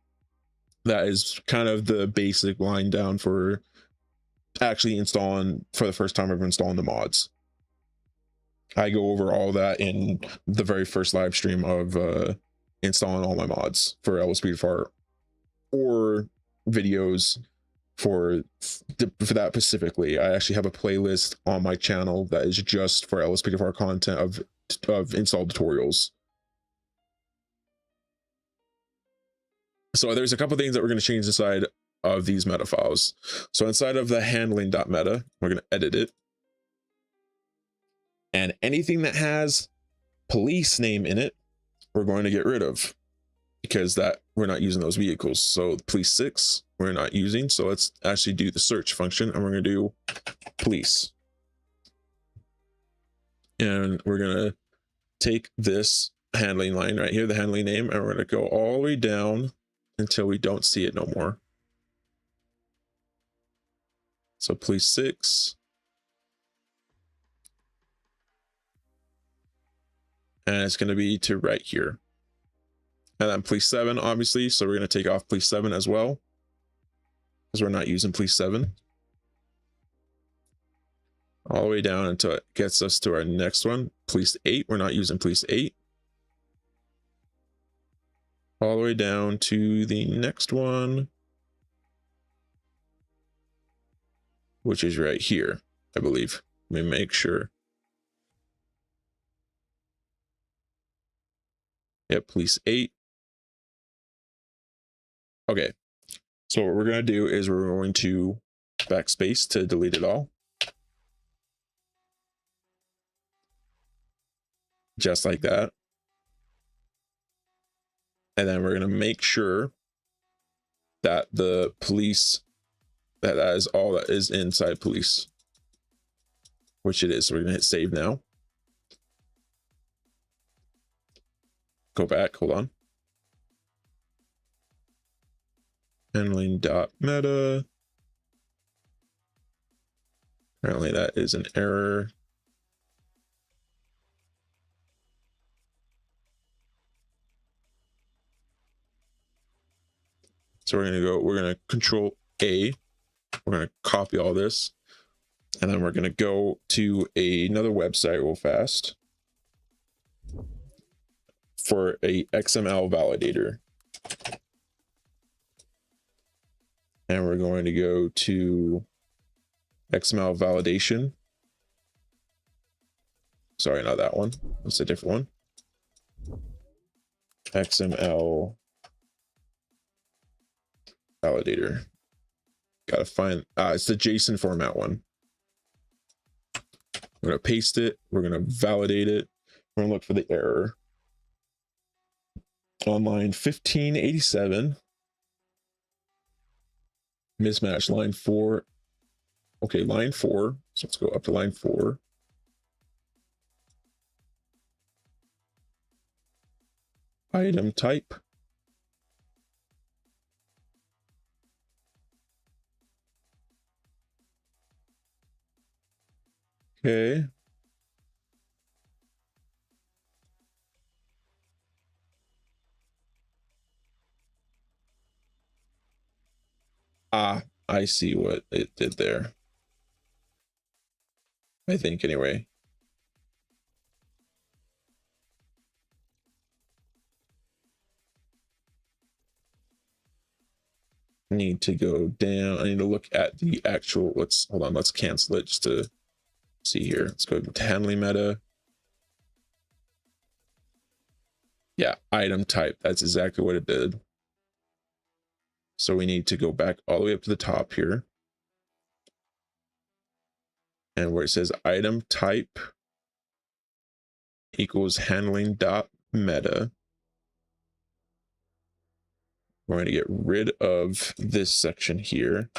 That is kind of the basic line down for actually installing for the first time ever installing the mods. I go over all that in the very first live stream of installing all my mods for LSPDFR, or videos for that specifically. I actually have a playlist on my channel that is just for LSPDFR content of install tutorials. So there's a couple things that we're going to change inside of these meta files. So inside of the handling.meta, we're going to edit it. And anything that has police name in it, we're going to get rid of, because that we're not using those vehicles. So police 6 we're not using. So let's actually do the search function, and we're going to do police. And we're going to take this handling line right here, the handling name, and we're going to go all the way down until we don't see it no more. So police 6. And it's going to be to right here. And then police 7, obviously. So we're going to take off police 7 as well, because we're not using police 7. All the way down until it gets us to our next one, police 8. We're not using police 8. All the way down to the next one, which is right here, I believe. Let me make sure. Yep, police 8. Okay, so what we're going to do is we're going to backspace to delete it all. Just like that. And then we're going to make sure that the police, that is all that is inside police, which it is. So we're going to hit save now. Go back, hold on. Handling.meta. Apparently that is an error. So we're going to control A. We're going to copy all this. And then we're going to go to another website real fast for a XML validator. And we're going to go to XML validation. Sorry, not that one. That's a different one. XML validator. Gotta find, it's the JSON format one. We're gonna paste it. We're gonna validate it. We're gonna look for the error. On line 1587. Mismatch line 4. Okay, line 4. So let's go up to line 4. Item type. Okay. Ah, I see what it did there. I think anyway. Need to go down. I need to look at the actual, hold on, let's cancel it just to see here. Let's go to handling meta. Yeah, item type. That's exactly what it did. So we need to go back all the way up to the top here. And where it says item type equals handling.meta. We're going to get rid of this section here.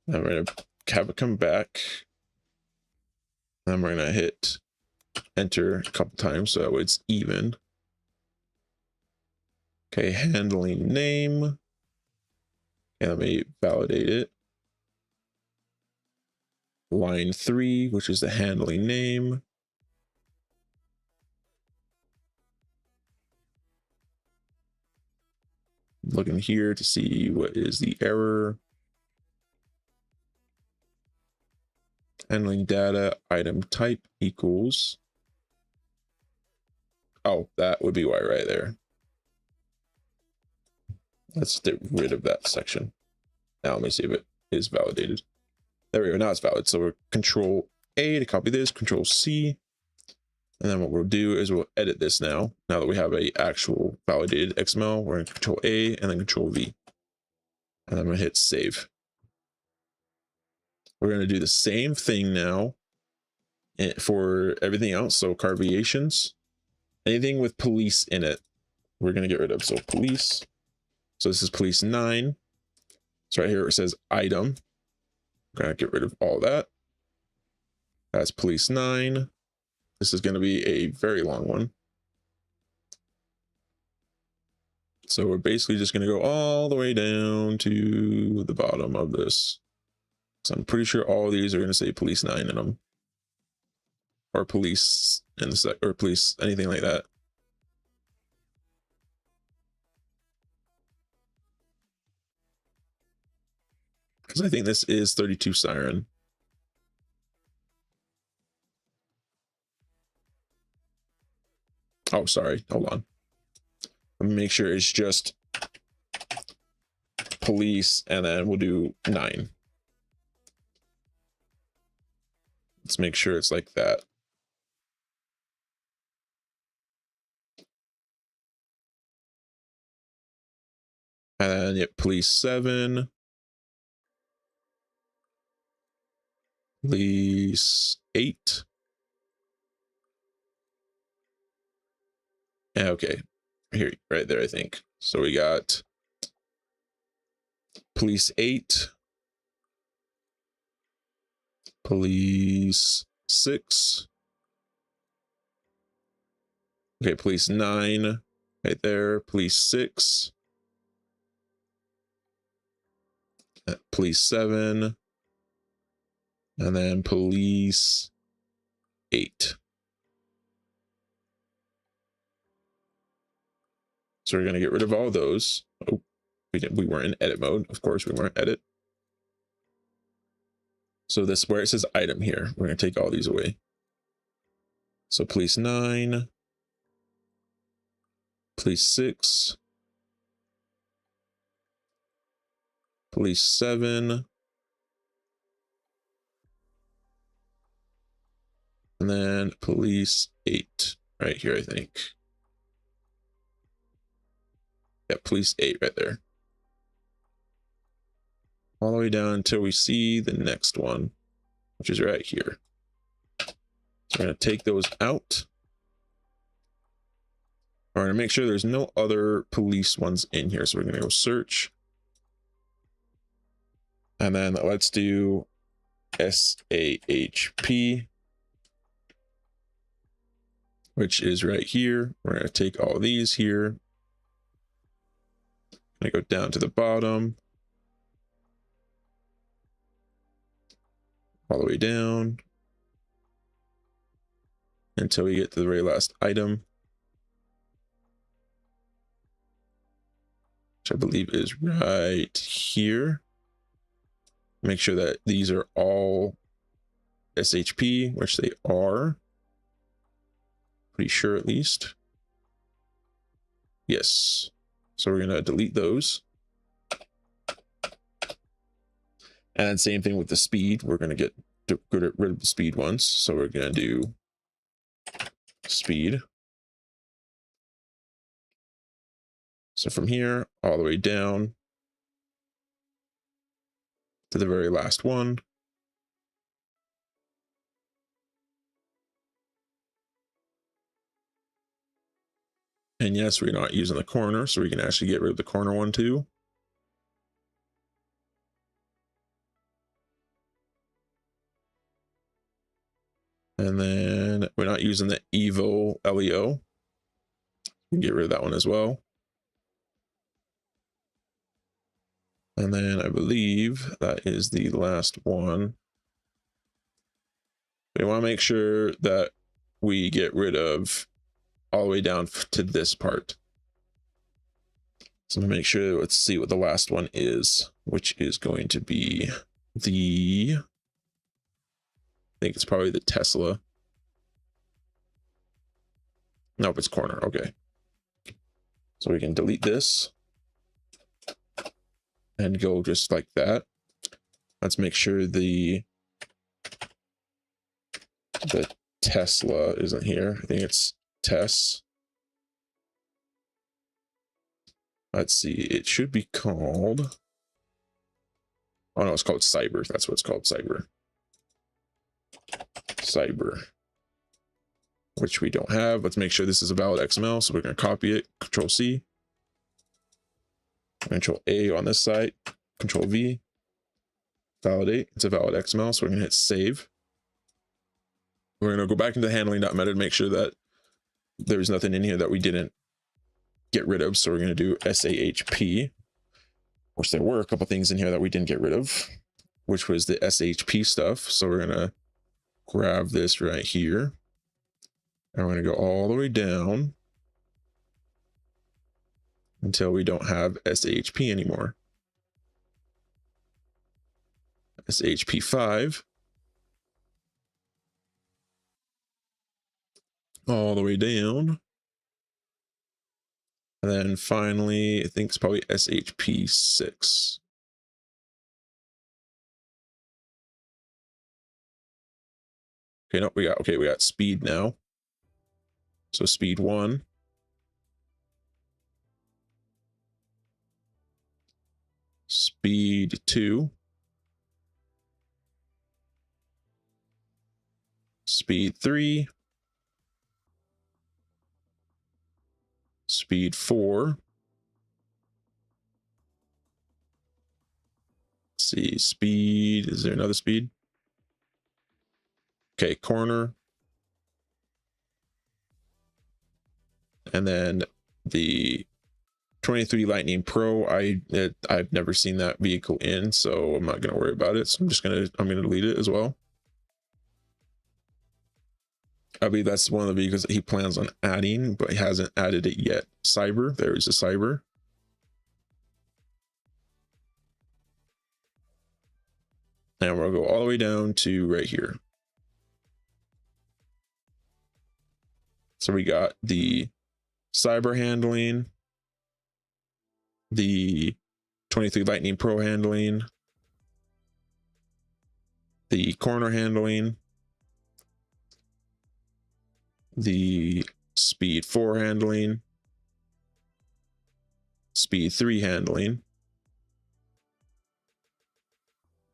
And we're going to have it come back. And we're going to hit enter a couple times so that way it's even. Okay, handling name. And let me validate it. Line 3, which is the handling name. Looking here to see what is the error. handling data item type equals. Oh, that would be why right there. Let's get rid of that section. Now let me see if it is validated. There we go. Now it's valid. So we're Control A to copy this, Control C. And then what we'll do is we'll edit this now. Now that we have a actual validated XML, we're going to Control A and then Control V. And then I'm going to hit save. We're going to do the same thing now for everything else. So carvations, anything with police in it, we're going to get rid of. So police. So this is police 9. So right here it says item. We're going to get rid of all that. That's police 9. This is going to be a very long one. So we're basically just going to go all the way down to the bottom of this. So I'm pretty sure all of these are going to say police 9 in them. Or police in the or police, anything like that. Because I think this is 32 siren. Oh, sorry. Hold on. Let me make sure it's just police and then we'll do 9. Let's make sure it's like that. And then yep, police 7. Police 8. Okay, here, right there, I think. So we got police 8, police 6. Okay, police 9, right there, police 6, police 7, and then police 8. So we're going to get rid of all those. Oh, we weren't in edit mode. Of course, we weren't edit. So this where it says item here, we're going to take all these away. So police 9, police 6, police 7, and then police 8 right here, I think. Yeah, police 8 right there. All the way down until we see the next one, which is right here. So we're going to take those out. We're going to make sure there's no other police ones in here. So we're going to go search. And then let's do SAHP, which is right here. We're going to take all these here. I'm going to go down to the bottom. All the way down. Until we get to the very last item. Which I believe is right here. Make sure that these are all SHP, which they are. Pretty sure at least. Yes. So we're going to delete those. And then same thing with the speed. We're going to get rid of the speed ones. So we're going to do speed. So from here all the way down to the very last one. And yes, we're not using the corner, so we can actually get rid of the corner one too. And then we're not using the Evo LEO. We can get rid of that one as well. And then I believe that is the last one. We want to make sure that we get rid of all the way down to this part. So I'm gonna make sure, let's see what the last one is, which is going to be the think it's probably the Tesla. Nope, it's corner. Okay. So we can delete this and go just like that. Let's make sure the Tesla isn't here. I think it's Tess. Let's see. It should be called. Oh no, it's called Cyber. That's what it's called. Cyber. Cyber. Which we don't have. Let's make sure this is a valid XML. So we're going to copy it. Control C. Control A on this side. Control V. Validate. It's a valid XML. So we're going to hit save. We're going to go back into handling.meta to make sure that there's nothing in here that we didn't get rid of. So we're going to do SAHP, which there were a couple things in here that we didn't get rid of, which was the SHP stuff. So we're going to grab this right here. And we're going to go all the way down until we don't have SHP anymore. SHP 5. All the way down. And then finally, I think it's probably SHP 6. Okay, no, we got speed now. So speed 1. Speed 2. Speed 3. Speed 4. Let's see, speed, is there another speed? Okay, corner. And then the 23 Lightning Pro, I've never seen that vehicle in, so I'm not gonna worry about it. So I'm gonna delete it as well. I believe that's one of the vehicles that he plans on adding, but he hasn't added it yet. Cyber, there is a Cyber. And we'll go all the way down to right here. So we got the Cyber handling, the 23 Lightning Pro handling, the corner handling, the speed 4 handling, speed 3 handling,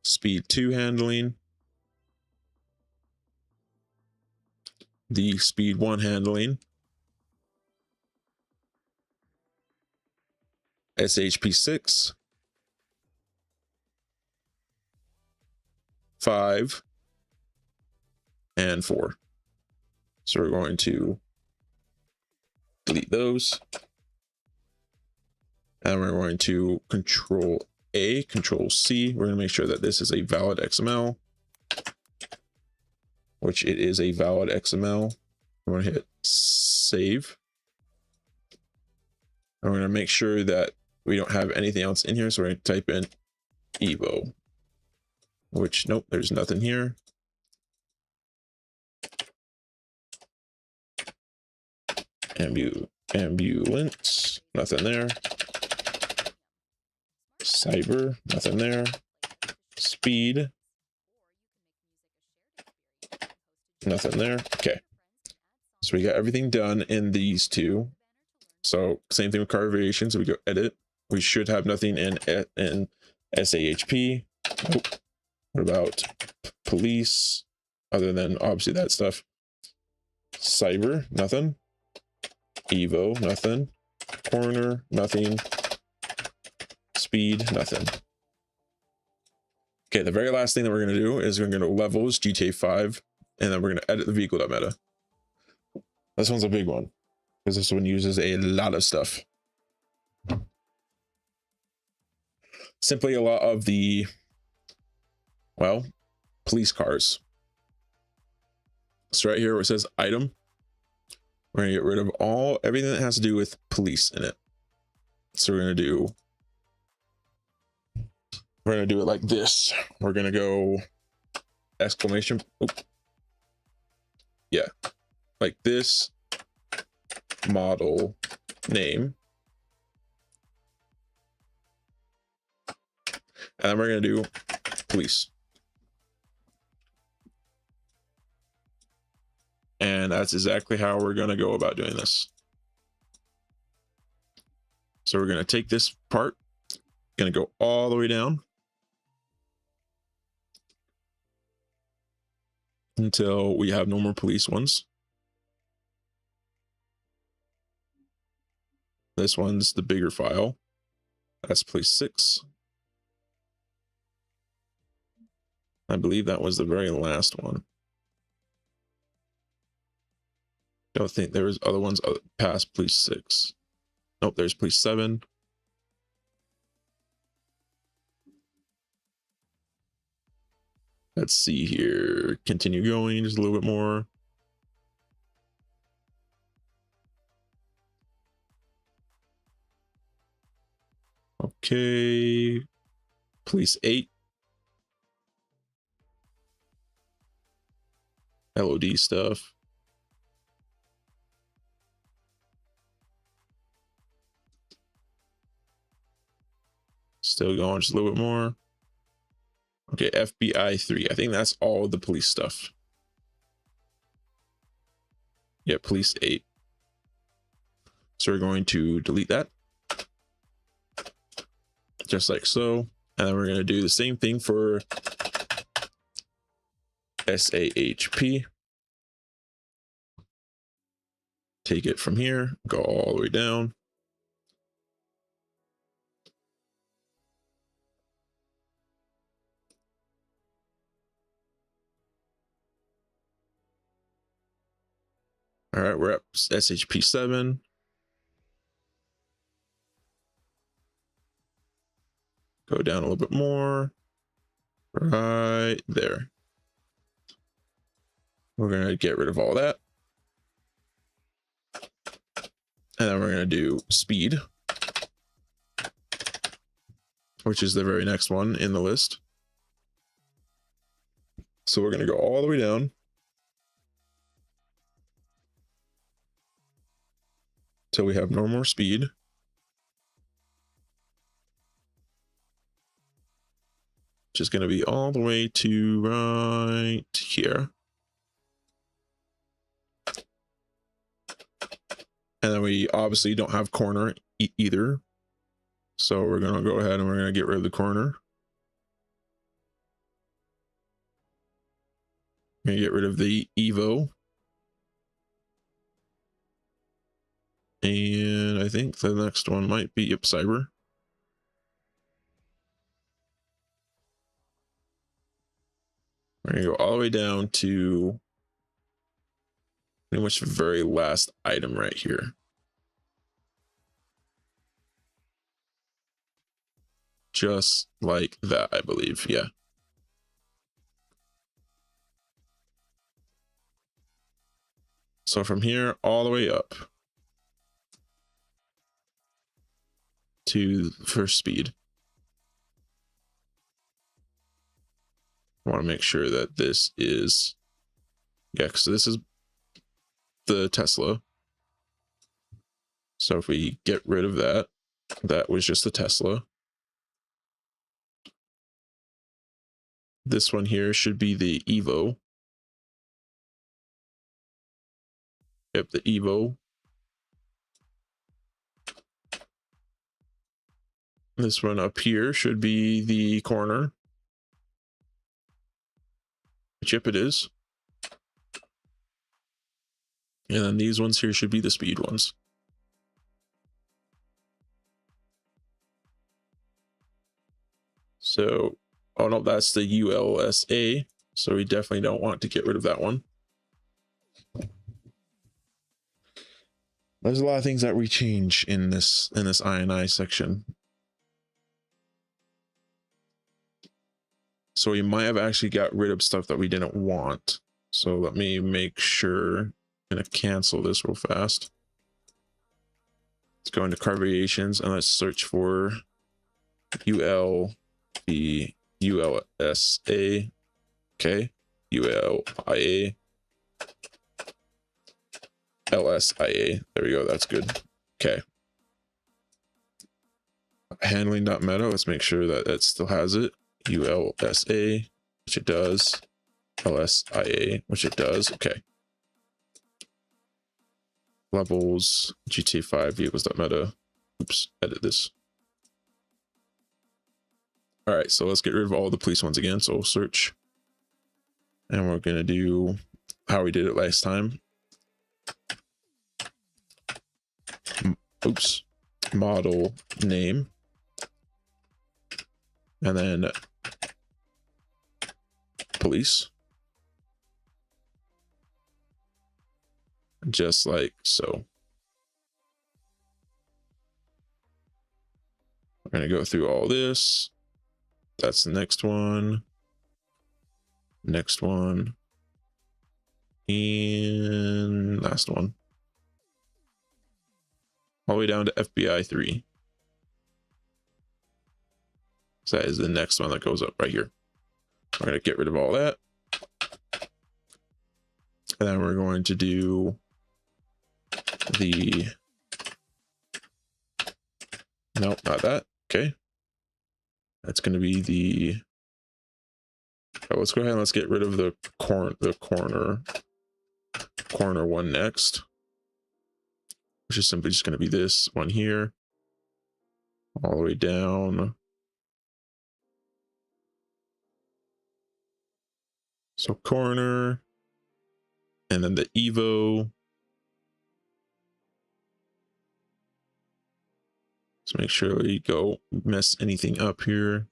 speed 2 handling, the speed 1 handling, SHP 6, 5, and 4. So we're going to delete those. And we're going to Control A, Control C. We're going to make sure that this is a valid XML, which it is a valid XML. We're going to hit save. And we're going to make sure that we don't have anything else in here. So we're going to type in Evo, which, nope, there's nothing here. Ambulance, nothing there. Cyber, nothing there. Speed, nothing there. Okay, so we got everything done in these two. So same thing with car variations. So we go edit. We should have nothing in SAHP. Nope. What about police? Other than obviously that stuff. Cyber, nothing. Evo, nothing. Corner, nothing. Speed, nothing. Okay, the very last thing that we're going to do is we're going to go levels, GTA 5, and then we're going to edit the vehicle.meta. This one's a big one, because this one uses a lot of stuff. Simply a lot of the, well, police cars. So right here where it says item, we're gonna get rid of everything that has to do with police in it. So we're gonna do it like this. We're gonna go exclamation. Oops, like this model name. And then we're going to do police. And that's exactly how we're going to go about doing this. So we're going to take this part, going to go all the way down until we have no more police ones. This one's the bigger file. That's police 6. I believe that was the very last one. Don't think there was other ones past police 6. Nope, there's police 7. Let's see here. Continue going just a little bit more. Okay. Police 8. LOD stuff. Still going just a little bit more. Okay, FBI 3. I think that's all the police stuff. Yeah, police 8. So we're going to delete that. Just like so. And then we're going to do the same thing for SAHP. Take it from here, go all the way down. All right, we're at SHP 7. Go down a little bit more. Right there. We're going to get rid of all that. And then we're going to do speed, which is the very next one in the list. So we're going to go all the way down till we have no more speed. Which is going to be all the way to right here. And then we obviously don't have corner either. So we're going to go ahead and we're going to get rid of the corner. We're going to get rid of the Evo. And I think the next one might be Cyber. We're going to go all the way down to pretty much the very last item right here. Just like that, I believe. Yeah. So from here all the way up to first speed. I want to make sure that this is, yeah, so this is the Tesla. So if we get rid of that, that was just the Tesla. This one here should be the Evo. Yep, the Evo. This one up here should be the corner. Yep, it is. And then these ones here should be the speed ones. So, oh no, that's the ULSA. So we definitely don't want to get rid of that one. There's a lot of things that we change in this INI section. So we might have actually got rid of stuff that we didn't want. So let me make sure. I'm gonna cancel this real fast. Let's go into car variations and let's search for ULSA. Okay, ULIA. LSIA. There we go. That's good. Okay. Handling.meta. Let's make sure that it still has it. ULSA, which it does. LSIA, which it does. Okay. Levels, GTA 5 vehicles.meta. Oops, edit this. All right, so let's get rid of all the police ones again. So we'll search. And we're going to do how we did it last time. Oops. Model name. And then police. Just like so. We're going to go through all this. That's the next one. Next one. And last one. All the way down to FBI 3. So that is the next one that goes up right here. We're going to get rid of all that. And then we're going to do the... Nope, not that. Okay. That's going to be the... Oh, let's go ahead and let's get rid of the corner one next. Which is simply just going to be this one here. All the way down. So corner, and then the Evo. Let's make sure we go mess anything up here.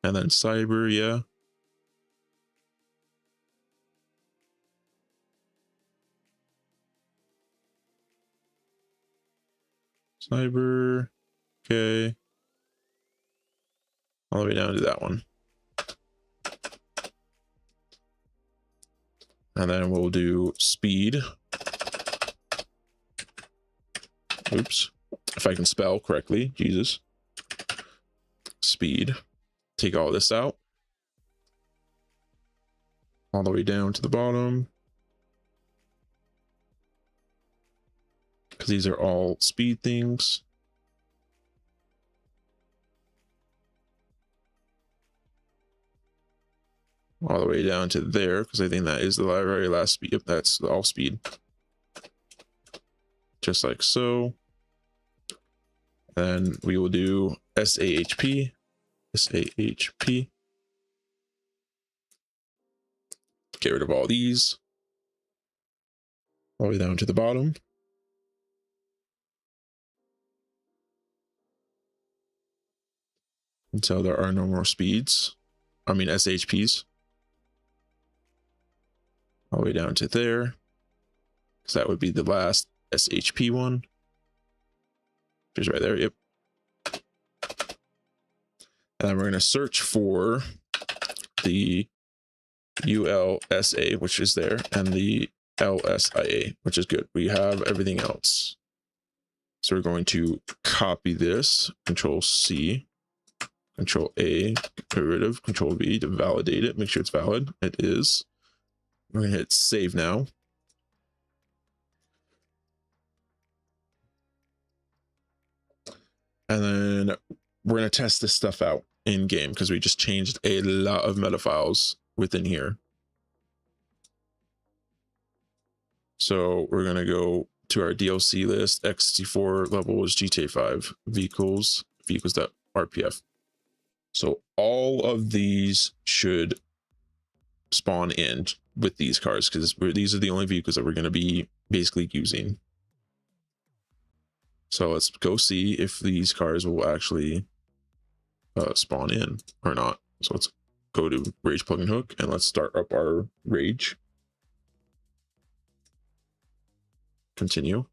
And then cyber, yeah. Cyber, okay. All the way down to that one. And then we'll do speed. Oops. If I can spell correctly, Jesus. Speed. Take all this out. All the way down to the bottom. Because these are all speed things. All the way down to there, because I think that is the very last speed. Yep, that's all speed. Just like so. Then we will do SAHP. SAHP. Get rid of all these. All the way down to the bottom. Until there are no more speeds. I mean SHPs. All the way down to there. Because that would be the last SHP one. Which is right there, yep. And then we're going to search for the ULSA, which is there, and the LSIA, which is good. We have everything else. So we're going to copy this, Control C, Control A, get rid of, Control V to validate it, make sure it's valid. It is. We're going to hit save now. And then we're going to test this stuff out in game because we just changed a lot of meta files within here. So we're going to go to our DLC list, X64 levels, GTA 5 vehicles.rpf. So all of these should spawn in with these cars because these are the only vehicles that we're going to be basically using. So let's go see if these cars will actually spawn in or not. So let's go to Rage plugin hook and let's start up our Rage. Continue.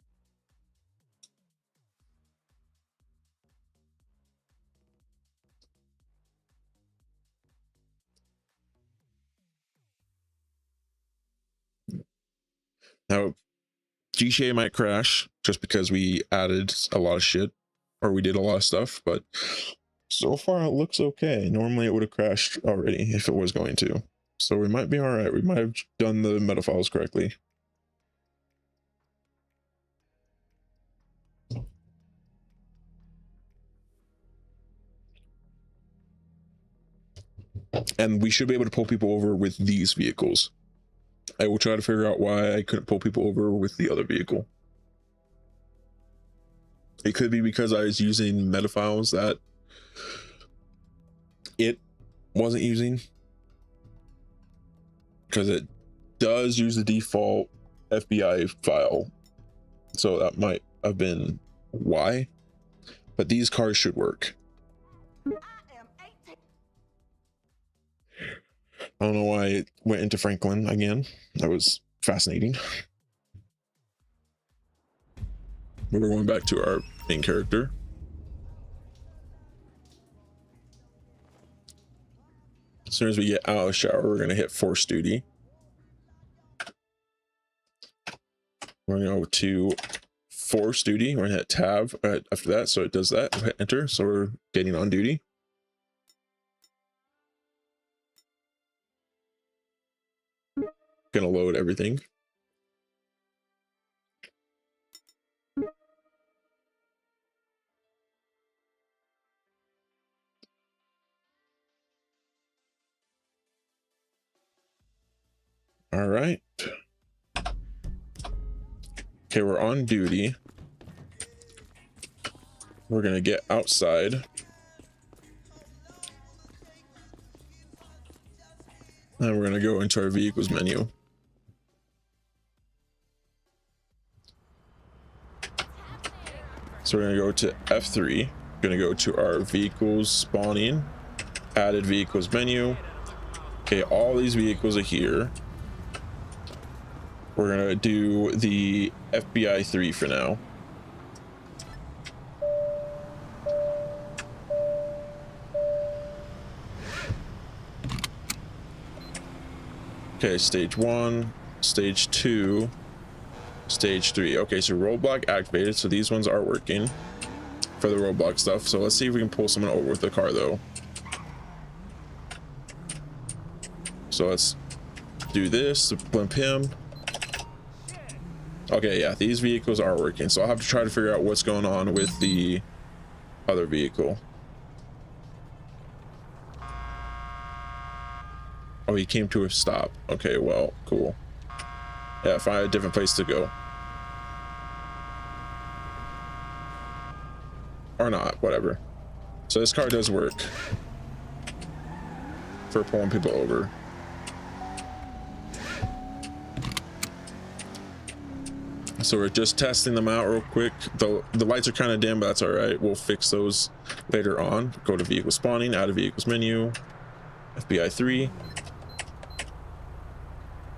Now, GTA might crash just because we added a lot of shit or we did a lot of stuff, but so far it looks okay. Normally it would have crashed already if it was going to. So we might be all right. We might have done the meta files correctly. And we should be able to pull people over with these vehicles. I will try to figure out why I couldn't pull people over with the other vehicle. It could be because I was using meta files that it wasn't using, because it does use the default FBI file, so that might have been why. But these cars should work. I don't know why it went into Franklin again. That was fascinating. But we're going back to our main character. As soon as we get out of the shower, we're going to hit force duty. We're going to go to force duty. We're going to hit tab after that. So it does that. We'll hit enter. So we're getting on duty. Going to load everything. All right. Okay, we're on duty. We're gonna get outside. And we're gonna go into our vehicles menu. So we're gonna go to F3. We're gonna go to our vehicles spawning, added vehicles menu. Okay, all these vehicles are here. We're gonna do the FBI 3 for now. Okay, stage 1, stage 2, stage 3. Okay, so roadblock activated. So these ones are working for the roadblock stuff. So let's see if we can pull someone over with the car though. So let's do this to blimp him. Okay, yeah, these vehicles are working. So I'll have to try to figure out what's going on with the other vehicle. Oh, he came to a stop. Okay, well, cool. Yeah, find a different place to go. Or not, whatever. So this car does work for pulling people over. So we're just testing them out real quick. The lights are kind of dim, but that's all right. We'll fix those later on. Go to vehicle spawning, add a vehicles menu, FBI 3.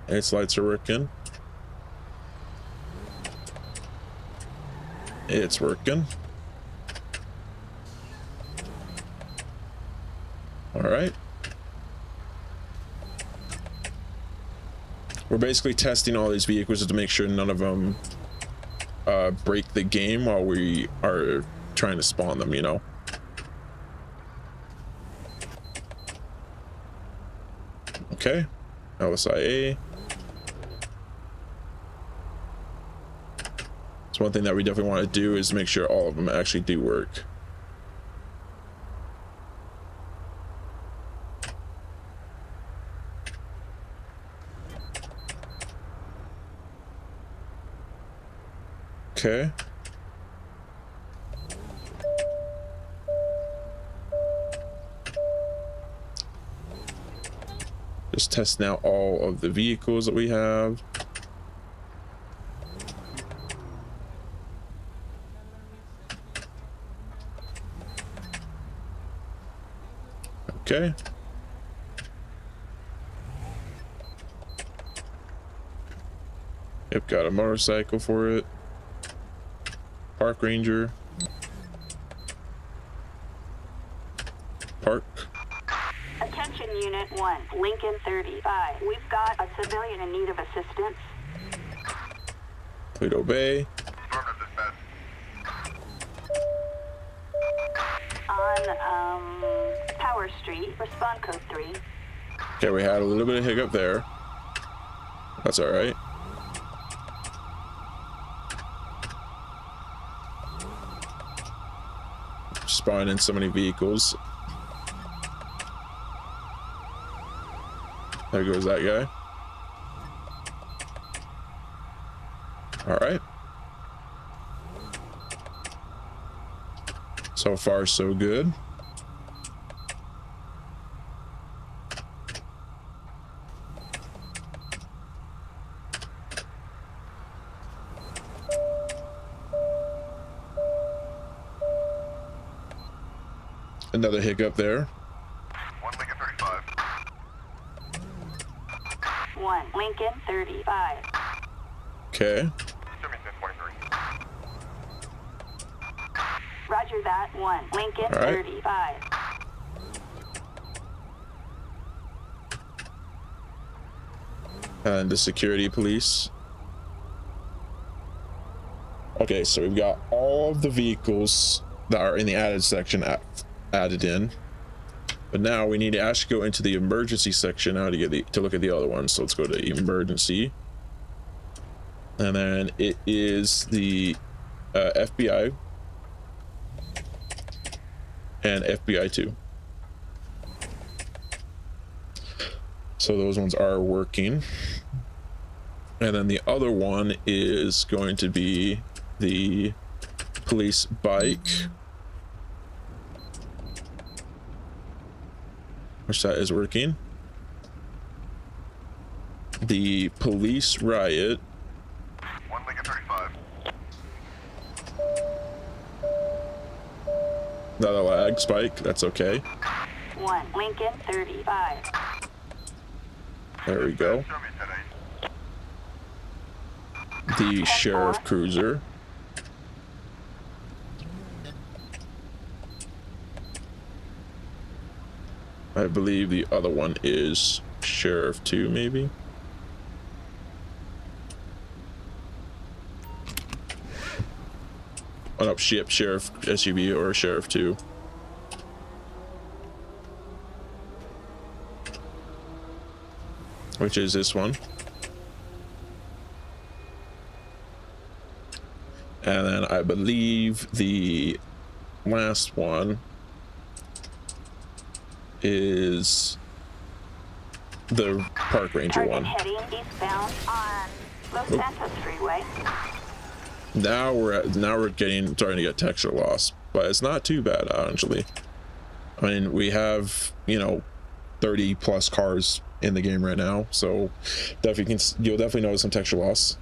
Its lights are working. It's working. All right. We're basically testing all these vehicles to make sure none of them break the game while we are trying to spawn them, you know. Okay, LSIA. So one thing that we definitely want to do is make sure all of them actually do work. Okay. Just test now all of the vehicles that we have. Okay. Yep, got a motorcycle for it. Park Ranger. Park. Attention Unit 1, Lincoln 35. We've got a civilian in need of assistance. Toledo Bay. On, Power Street, respond code 3. Okay, we had a little bit of hiccup there. That's all right. Spawn in so many vehicles. There goes that guy. All right. So far, so good. Another hiccup there. 1 Lincoln 35. 1 Lincoln 35. Okay. Show me 1023. Roger that. 1 Lincoln All right. 35. And the security police. Okay, so we've got all of the vehicles that are in the added section added in, but now we need to actually go into the emergency section now to get to look at the other ones. So let's go to emergency, and then it is the FBI and FBI 2. So those ones are working. And then the other one is going to be the police bike, which that is working. The police riot. 1 Lincoln 35. Another lag spike, that's okay. 1 Lincoln 35. There we go. Show me 10-8. The sheriff cruiser. I believe the other one is sheriff 2, maybe. Oh no, sheriff SUV or sheriff 2. Which is this one. And then I believe the last one is the park ranger Target one. heading eastbound on Los Santos Freeway. Now we're starting to get texture loss, but it's not too bad actually. I mean, we have, you know, 30 plus cars in the game right now, so you'll definitely notice some texture loss.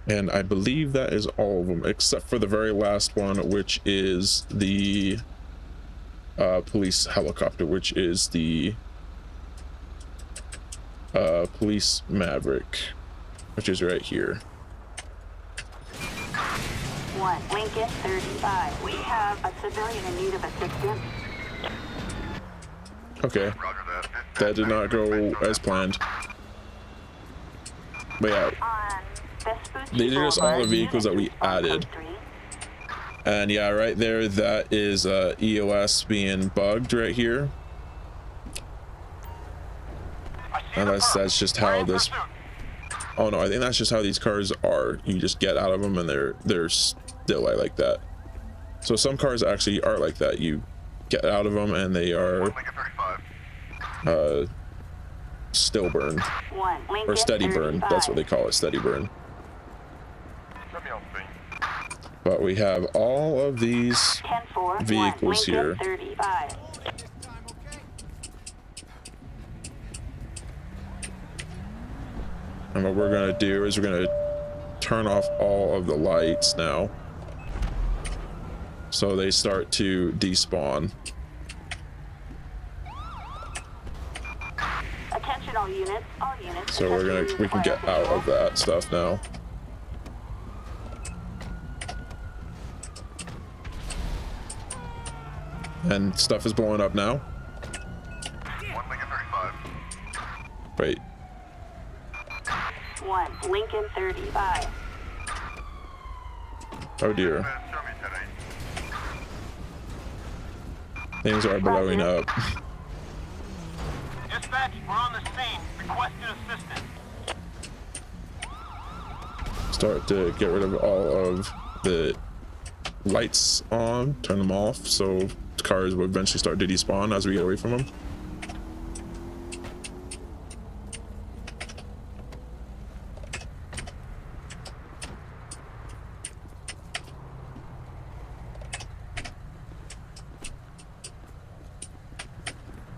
And I believe that is all of them, except for the very last one, which is the police helicopter, which is the police Maverick, which is right here. 1 Lincoln 35. We have a civilian in need of assistance. Okay, Roger that. that did not go as planned. But yeah, On Vespucci these are just all the Boulevard, vehicles that we unit on added. code 3. And yeah, right there, that is EOS being bugged right here. And that's just how this. Oh no, I think that's just how these cars are. You just get out of them and they're still like that. So some cars actually are like that. You get out of them and they 1 are Lincoln 35. still burn 1 Lincoln or steady burn. 35. That's what they call it, steady burn. Show me on screen. But we have all of these 10-4, vehicles 1 here. Lincoln 35. And what we're gonna do is we're gonna turn off all of the lights now, so they start to despawn. Attention all units. All units. So we can get out of that stuff now. And stuff is blowing up now. 1 Lincoln 35. Wait, 1 Lincoln 35. oh dear. Show me Things are blowing up. Dispatch, we're on the scene. Requested assistance. Start to get rid of all of the lights on, turn them off, so cars will eventually start to despawn as we get away from them.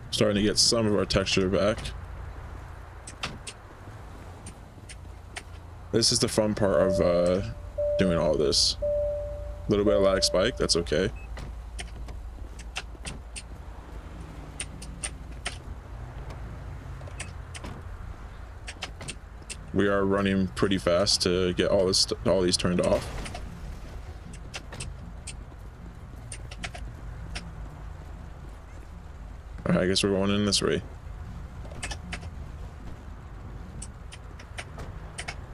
Starting to get some of our texture back. This is the fun part of doing all this. A little bit of lag spike, that's okay. We are running pretty fast to get all these turned off. Alright, I guess we're going in this way.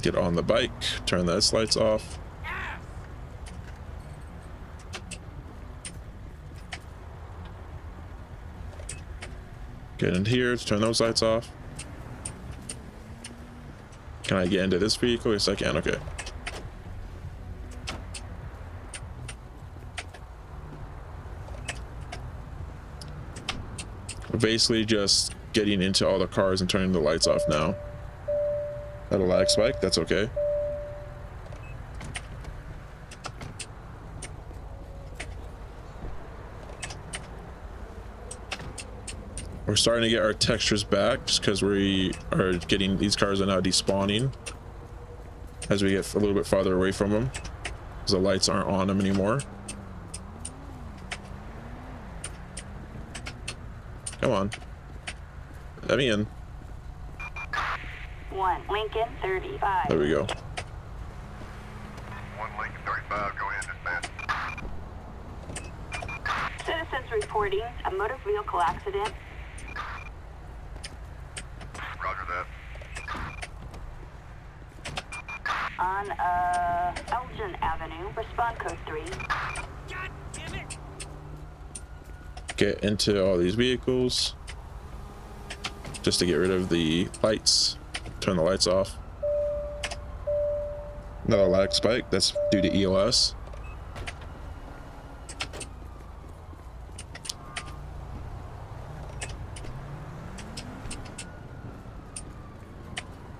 Get on the bike, turn the lights off. Get in here to turn those lights off. Can I get into this vehicle? Yes, I can. Okay. We're basically just getting into all the cars and turning the lights off now. At a lag spike, that's okay. We're starting to get our textures back just because we are getting, these cars are now despawning as we get a little bit farther away from them because the lights aren't on them anymore. Come on, let me in. 1 Lincoln 35. There we go. 1 Lincoln 35, go ahead, dispatch. Citizens reporting a motor vehicle accident. Roger that. On Elgin Avenue, respond code 3. God damn it! Get into all these vehicles just to get rid of the lights. Turn the lights off. Another lag spike, that's due to EOS.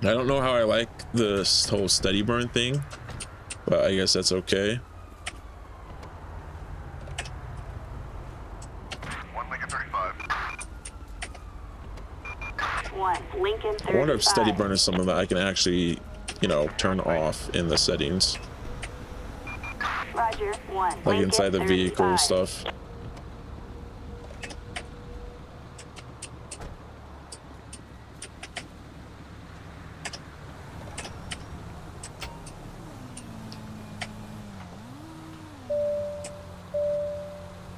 I don't know how I like this whole steady burn thing, but I guess that's okay. 1 Lincoln 35. 1 Lincoln 35. I wonder if steady burn is something that I can actually, you know, turn off in the settings, Roger. 1 like Lincoln inside the vehicle and 35. stuff.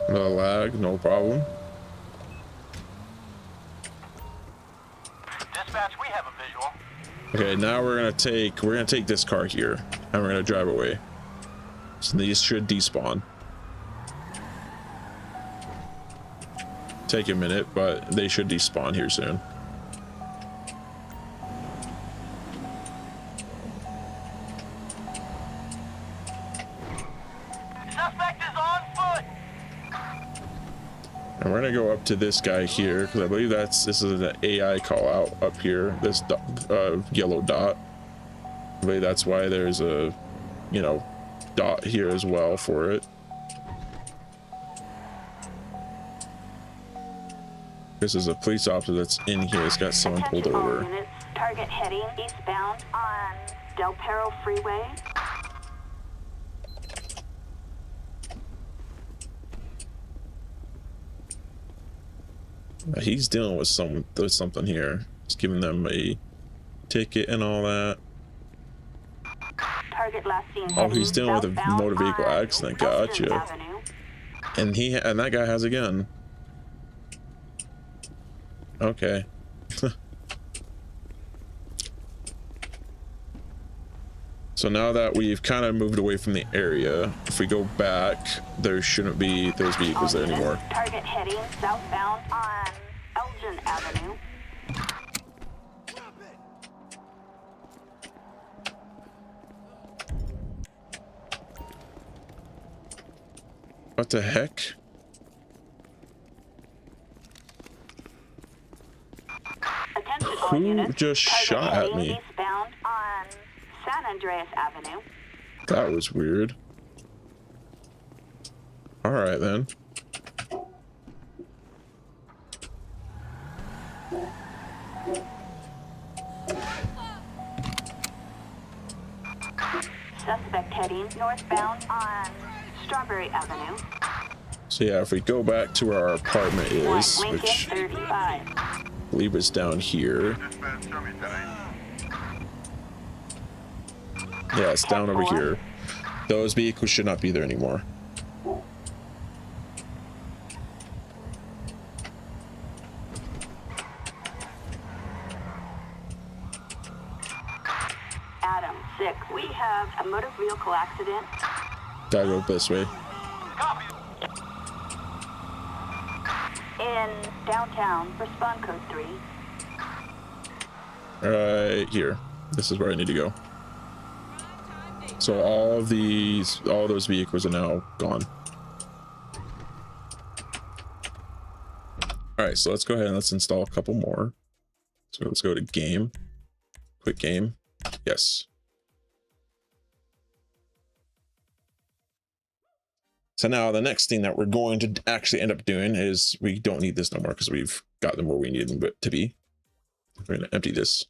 No lag, no problem. Dispatch, we have a visual. Okay, now we're gonna take this car here and we're gonna drive away. So these should despawn. Take a minute, but they should despawn here soon. Suspect is on foot. And we're gonna go up to this guy here because I believe this is an AI call out up here. This yellow dot. I believe that's why there's a, you know, dot here as well for it. This is a police officer that's in here. It's got someone pulled Attention all over. units. Target heading eastbound on Del Perro Freeway. He's dealing with something here. He's giving them a ticket and all that. Target last seen Oh, he's heading dealing with a southbound motor vehicle on accident. Elgin Gotcha. Avenue. And that guy has a gun. Okay. So now that we've kind of moved away from the area, if we go back, there shouldn't be those vehicles there anymore. Target heading southbound on Elgin Avenue. What the heck? Attention all Who units. just Target shot at heading me? eastbound on San Andreas Avenue. That was weird. All right then. Suspect heading northbound on Strawberry Avenue. So yeah, if we go back to where our apartment is, Lincoln which 35. I believe is down here. Dispatch, show me 10-8. Yeah, it's down over here. Those vehicles should not be there anymore. Adam 6. We have a motor vehicle accident. Gotta go this way. Copy. In downtown, respond code 3. Right here. This is where I need to go. So all those vehicles are now gone. All right, so let's go ahead and let's install a couple more. So let's go to game, quick game. Yes. So now the next thing that we're going to actually end up doing is we don't need this no more because we've got them where we need them to be. We're going to empty this.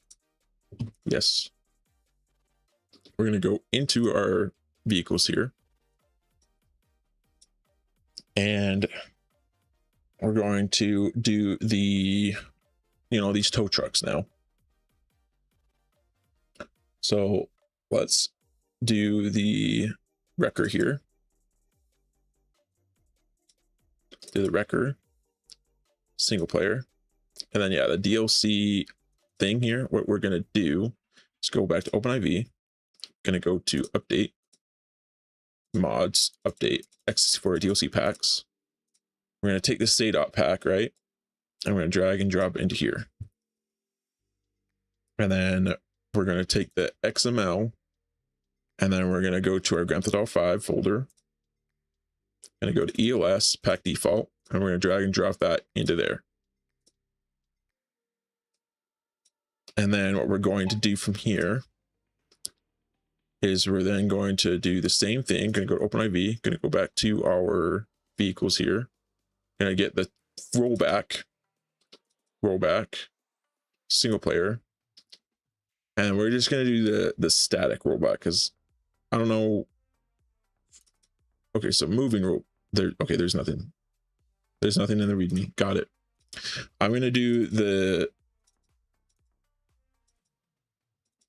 Yes. We're going to go into our vehicles here. And we're going to do the, these tow trucks now. So let's do the wrecker here. Do the wrecker, single player. And then, yeah, the DLC thing here, what we're going to do is go back to OpenIV. Going to go to update, mods, update, X64 DLC packs. We're going to take the SADOT pack, right? And we're going to drag and drop it into here. And then we're going to take the XML, and then we're going to go to our Grand Theft Auto 5 folder. Going to go to EOS, pack default, and we're going to drag and drop that into there. And then what we're going to do from here is we're then going to do the same thing. Going to go to OpenIV, going to go back to our vehicles here. Going to get the rollback, single player. And we're just going to do the static rollback because I don't know. Okay, so moving roll there. Okay, there's nothing. There's nothing in the README. Got it. I'm going to do the.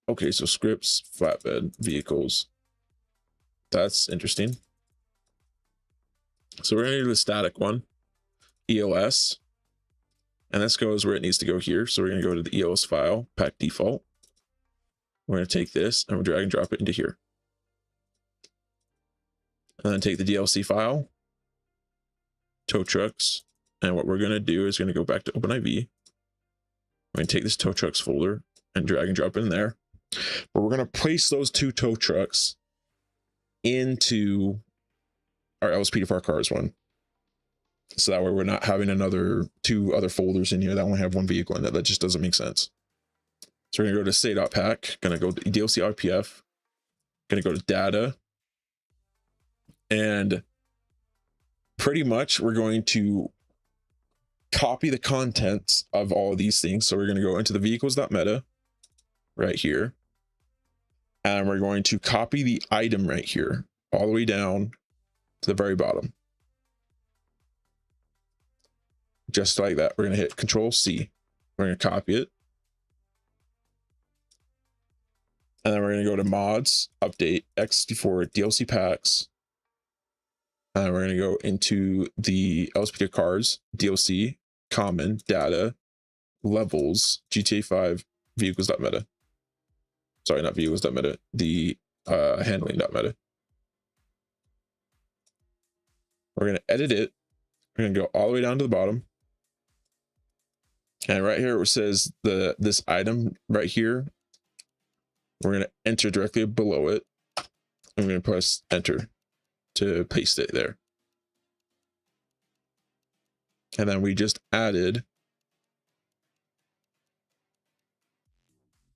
Okay, so scripts, flatbed, vehicles. That's interesting. So we're going to do the static one, EOS. And this goes where it needs to go here. So we're going to go to the EOS file, pack default. We're going to take this and we'll drag and drop it into here. And then take the DLC file, tow trucks. And what we're going to do is going to go back to OpenIV. We're going to take this tow trucks folder and drag and drop it in there. But we're going to place those two tow trucks into our LSPDFR cars one. So that way we're not having two other folders in here that only have one vehicle in it. That just doesn't make sense. So we're going to go to SADOT pack, going to go to DLC RPF, going to go to data. And pretty much we're going to copy the contents of all of these things. So we're going to go into the vehicles.meta right here. And we're going to copy the item right here all the way down to the very bottom. Just like that. We're going to hit Control C. We're going to copy it. And then we're going to go to mods, update, X64 DLC packs. And we're going to go into the LSPDFR cars, DLC, common, data, levels, GTA 5, vehicles.meta. Sorry, not vehicles.meta, the handling.meta. We're going to edit it. We're going to go all the way down to the bottom. And right here, it says this item right here. We're going to enter directly below it. I'm going to press enter to paste it there. And then we just added.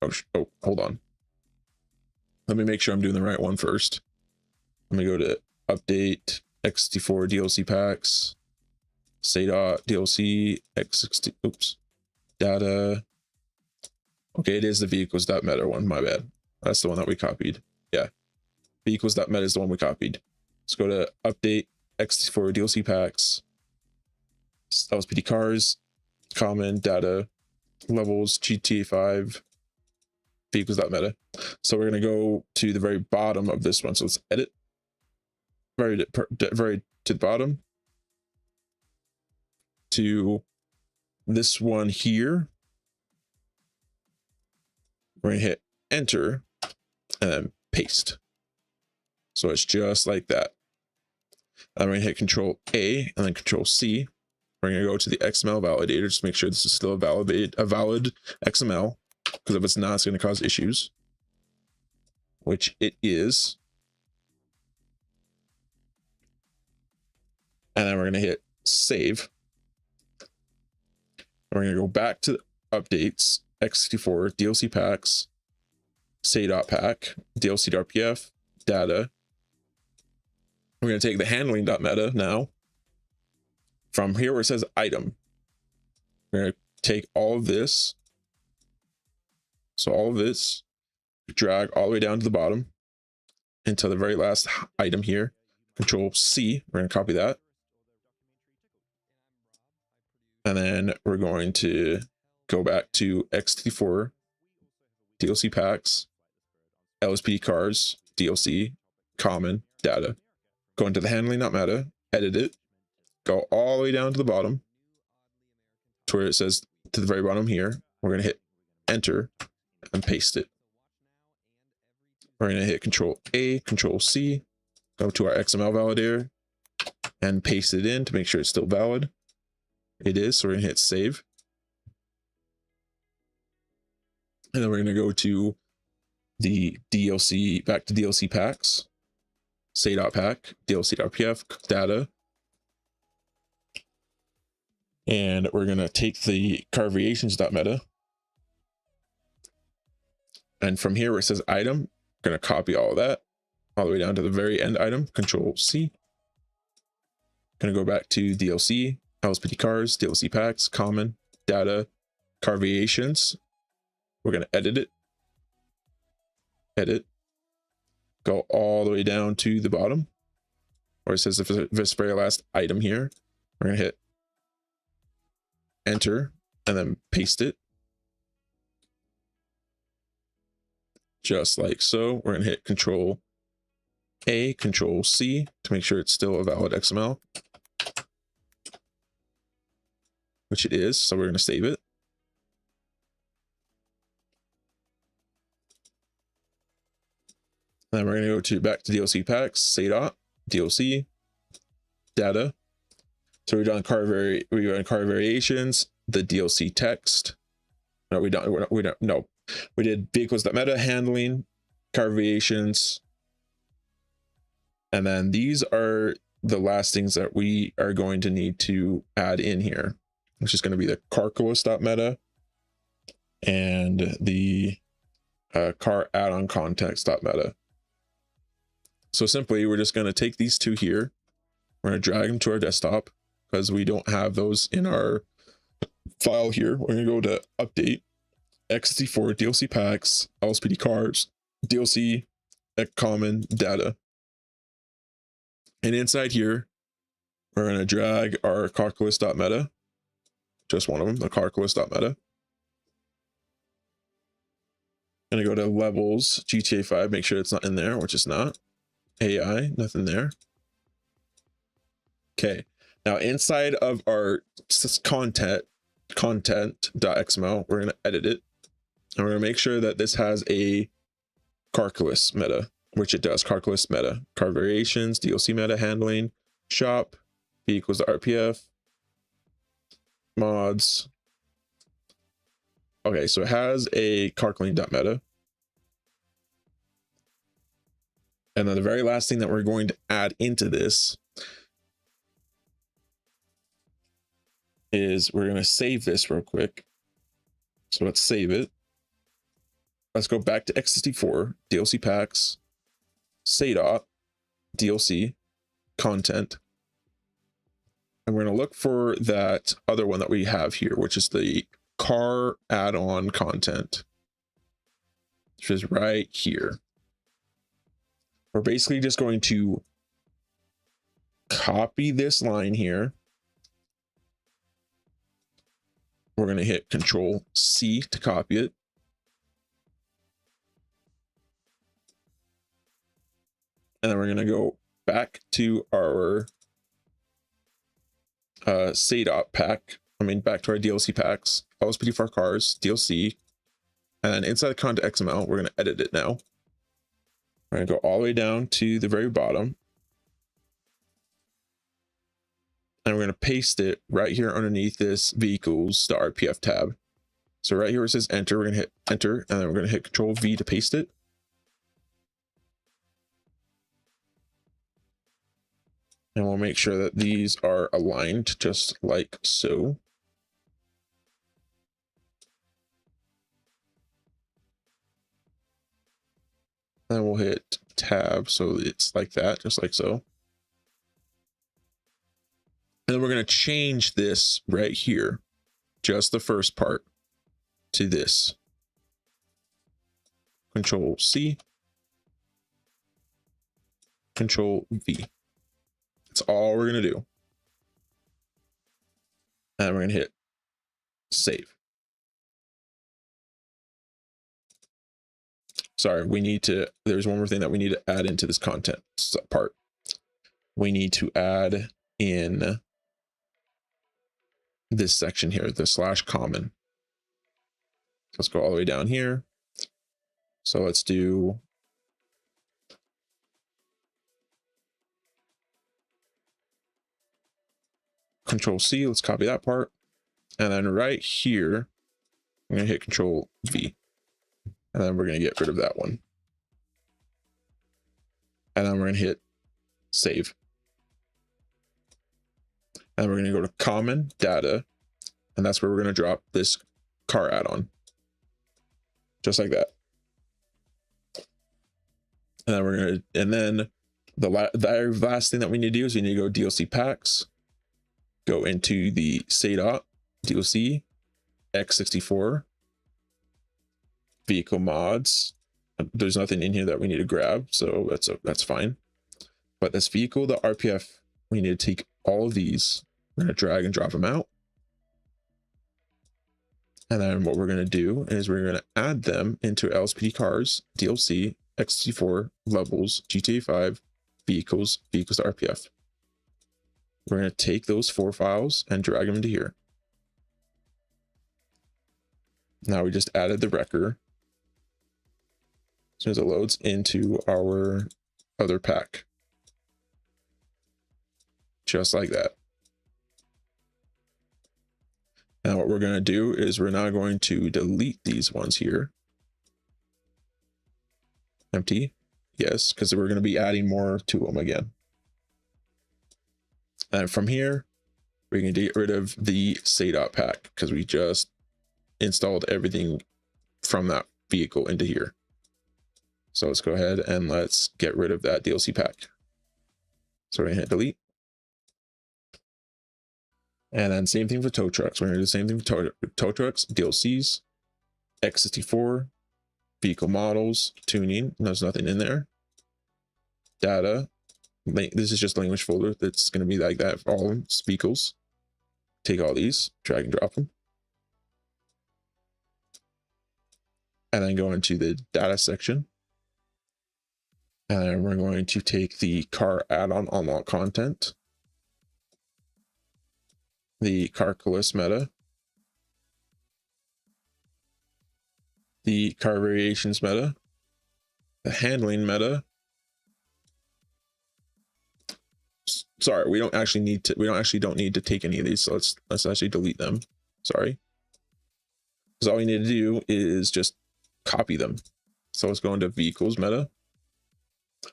Oh, hold on. Let me make sure I'm doing the right one first. Let me go to update X64 DLC packs, SADOT DLC X60. Oops. Data. Okay, it is the vehicles.meta one. My bad. That's the one that we copied. Yeah. Vehicles.meta is the one we copied. Let's go to update X64 DLC packs, LSPD cars, common, data, levels, GTA 5, vehicles.meta. So we're going to go to the very bottom of this one. So let's edit very to the bottom to this one here. We're going to hit enter and then paste. So it's just like that. And we're going to hit Control A and then Control C. We're going to go to the XML validator just to make sure this is still a valid XML, because if it's not, it's going to cause issues, which it is. And then we're going to hit save. We're going to go back to updates, X64, DLC packs, SADOT pack, DLC.rpf, data. We're going to take the handling.meta now. From here where it says item, we're going to take all of this. So all of this, drag all the way down to the bottom into the very last item here. Control C, we're going to copy that. And then we're going to go back to X64, DLC packs, LSPD cars, DLC, common, data. Go into the handling.meta, edit it, go all the way down to the bottom to where it says to the very bottom here. We're going to hit enter and paste it. We're going to hit Control A, Control C, go to our XML validator and paste it in to make sure it's still valid. It is, so we're going to hit save. And then we're going to go to the DLC, back to DLC packs, SADOT pack, DLC.rpf, data. And we're going to take the car variations.meta. And from here where it says item, we're going to copy all of that all the way down to the very end item, Control C. Going to go back to DLC, LSPD cars, DLC packs, common, data, car variations. We're going to edit it. Edit. Go all the way down to the bottom where it says this very last item here. We're going to hit enter and then paste it. Just like so. We're going to hit Control A, Control C to make sure it's still a valid XML, which it is. So we're going to save it. And then we're going to go to back to DLC packs, SADOT, DLC, data. So we've done car variations, the DLC text. No, we don't. No, we did vehicles.meta, handling, car variations. And then these are the last things that we are going to need to add in here, which is going to be the callouts.meta and the car add-on context.meta. So simply, we're just going to take these two here. We're going to drag them to our desktop because we don't have those in our file here. We're going to go to update, X64, DLC packs, LSPD cars, DLC, common, data. And inside here, we're going to drag our calculus.meta, just one of them, the calculus.meta. Going to go to levels, GTA 5, make sure it's not in there, which is not. AI, nothing there. Okay, now inside of our content.xml, we're going to edit it. And we're going to make sure that this has a calculus meta. which it does. Car list meta, car variations, DLC meta, handling, shop, V equals the RPF, mods. Okay, so it has a car clean.meta. And then the very last thing that we're going to add into this is we're going to save this real quick. So let's save it. Let's go back to X64, DLC packs, SADOT, DLC, content. And we're going to look for that other one that we have here, which is the car add-on content, which is right here. We're basically just going to copy this line here. We're going to hit Control C to copy it. And then we're going to go back to our SADOT pack. Back to our DLC packs, LSPDFR cars, DLC. And then inside the content XML, we're going to edit it now. We're going to go all the way down to the very bottom. And we're going to paste it right here underneath this vehicles, the RPF tab. So right here where it says enter, we're going to hit enter, and then we're going to hit Control V to paste it. And we'll make sure that these are aligned just like so. And we'll hit tab so it's like that, just like so. And then we're going to change this right here, just the first part, to this. Control C, Control V. That's all we're going to do. And we're going to hit save. Sorry, there's one more thing that we need to add into this content part. We need to add in this section here, the /common. Let's go all the way down here. So let's do Control C, let's copy that part. And then right here, I'm going to hit Control V. And then we're going to get rid of that one. And then we're going to hit save. And we're going to go to common data. And that's where we're going to drop this car add-on. Just like that. And then we're going to, and then the last thing that we need to do is we need to go DLC packs, go into the SADOT, DLC, X64, vehicle mods. There's nothing in here that we need to grab, so that's fine. But this vehicle, the RPF, we need to take all of these. We're going to drag and drop them out. And then what we're going to do is we're going to add them into LSPD cars, DLC, X64, levels, GTA 5, vehicles to RPF. We're going to take those 4 files and drag them into here. Now we just added the wrecker. As soon as it loads into our other pack. Just like that. Now what we're going to do is we're now going to delete these ones here. Empty. Yes, because we're going to be adding more to them again. And from here, we can get rid of the SADOT pack because we just installed everything from that vehicle into here. So let's go ahead and let's get rid of that DLC pack. So we're going to hit delete. And then same thing for tow trucks. We're going to do the same thing for tow trucks, DLCs, X64, vehicle models, tuning. There's nothing in there. Data. This is just language folder. That's going to be like that for all vehicles. Take all these, drag and drop them. And then go into the data section. And then we're going to take the car add-on unlock content, the car list meta, the car variations meta, the handling meta, sorry, we don't actually need to take any of these. So let's actually delete them. Sorry. Because all we need to do is just copy them. So let's go into vehicles meta.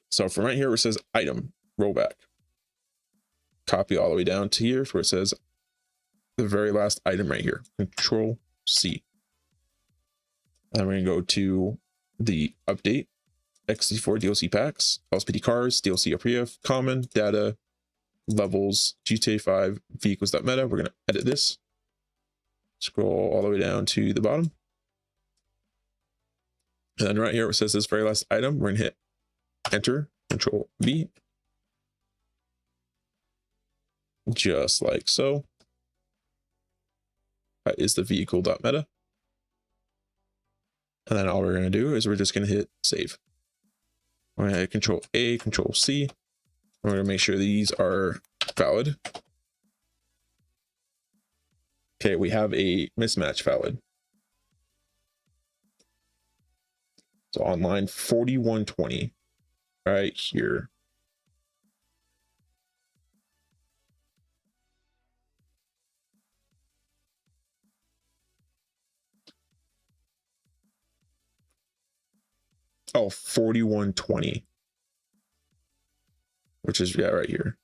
So from right here where it says item, roll back. Copy all the way down to here where it says the very last item right here. Control C. And we're gonna go to the update, XC4 DLC packs, LSPD cars, DLC APF, common, data, levels, GTA 5, vehicles.meta. We're gonna edit this. Scroll all the way down to the bottom. And then right here, it says this very last item, we're gonna hit enter, Control V. Just like so. That is the vehicle.meta. And then all we're gonna do is we're just gonna hit save. We're gonna hit Control A, Control C. We're gonna make sure these are valid. Okay, we have a mismatch valid. So on line 4120, right here. Oh, 4120. Which is, yeah, right here.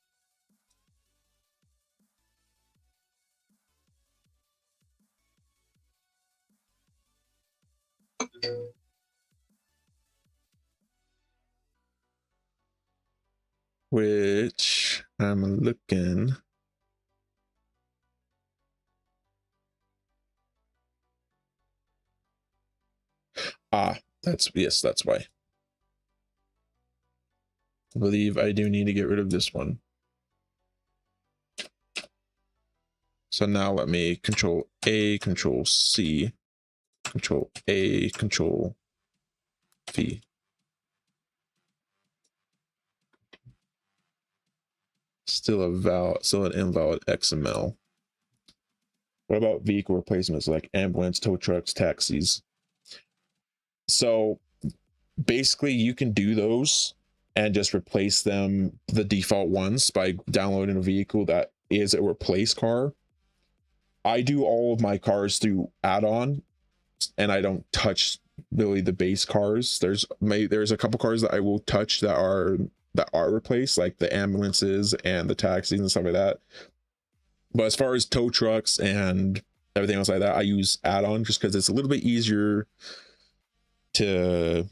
Which I'm looking. Ah, yes, that's why. I believe I do need to get rid of this one. So now let me Control A, Control C, Control A, Control V. Still an invalid XML. What about vehicle replacements like ambulance, tow trucks, taxis? So basically you can do those and just replace them, the default ones, by downloading a vehicle that is a replace car. I do all of my cars through add-on, and I don't touch really the base cars. There's a couple cars that I will touch that are replaced, like the ambulances and the taxis and stuff like that. But as far as tow trucks and everything else like that, I use add-on just because it's a little bit easier to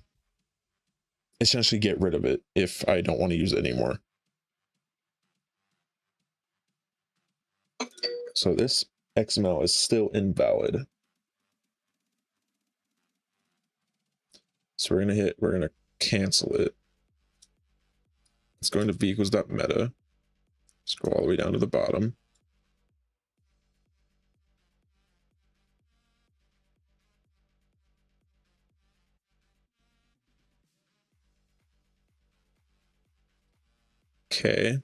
essentially get rid of it if I don't want to use it anymore. So this XML is still invalid. So we're gonna cancel it. Let's go into vehicles.meta. Scroll all the way down to the bottom. Okay.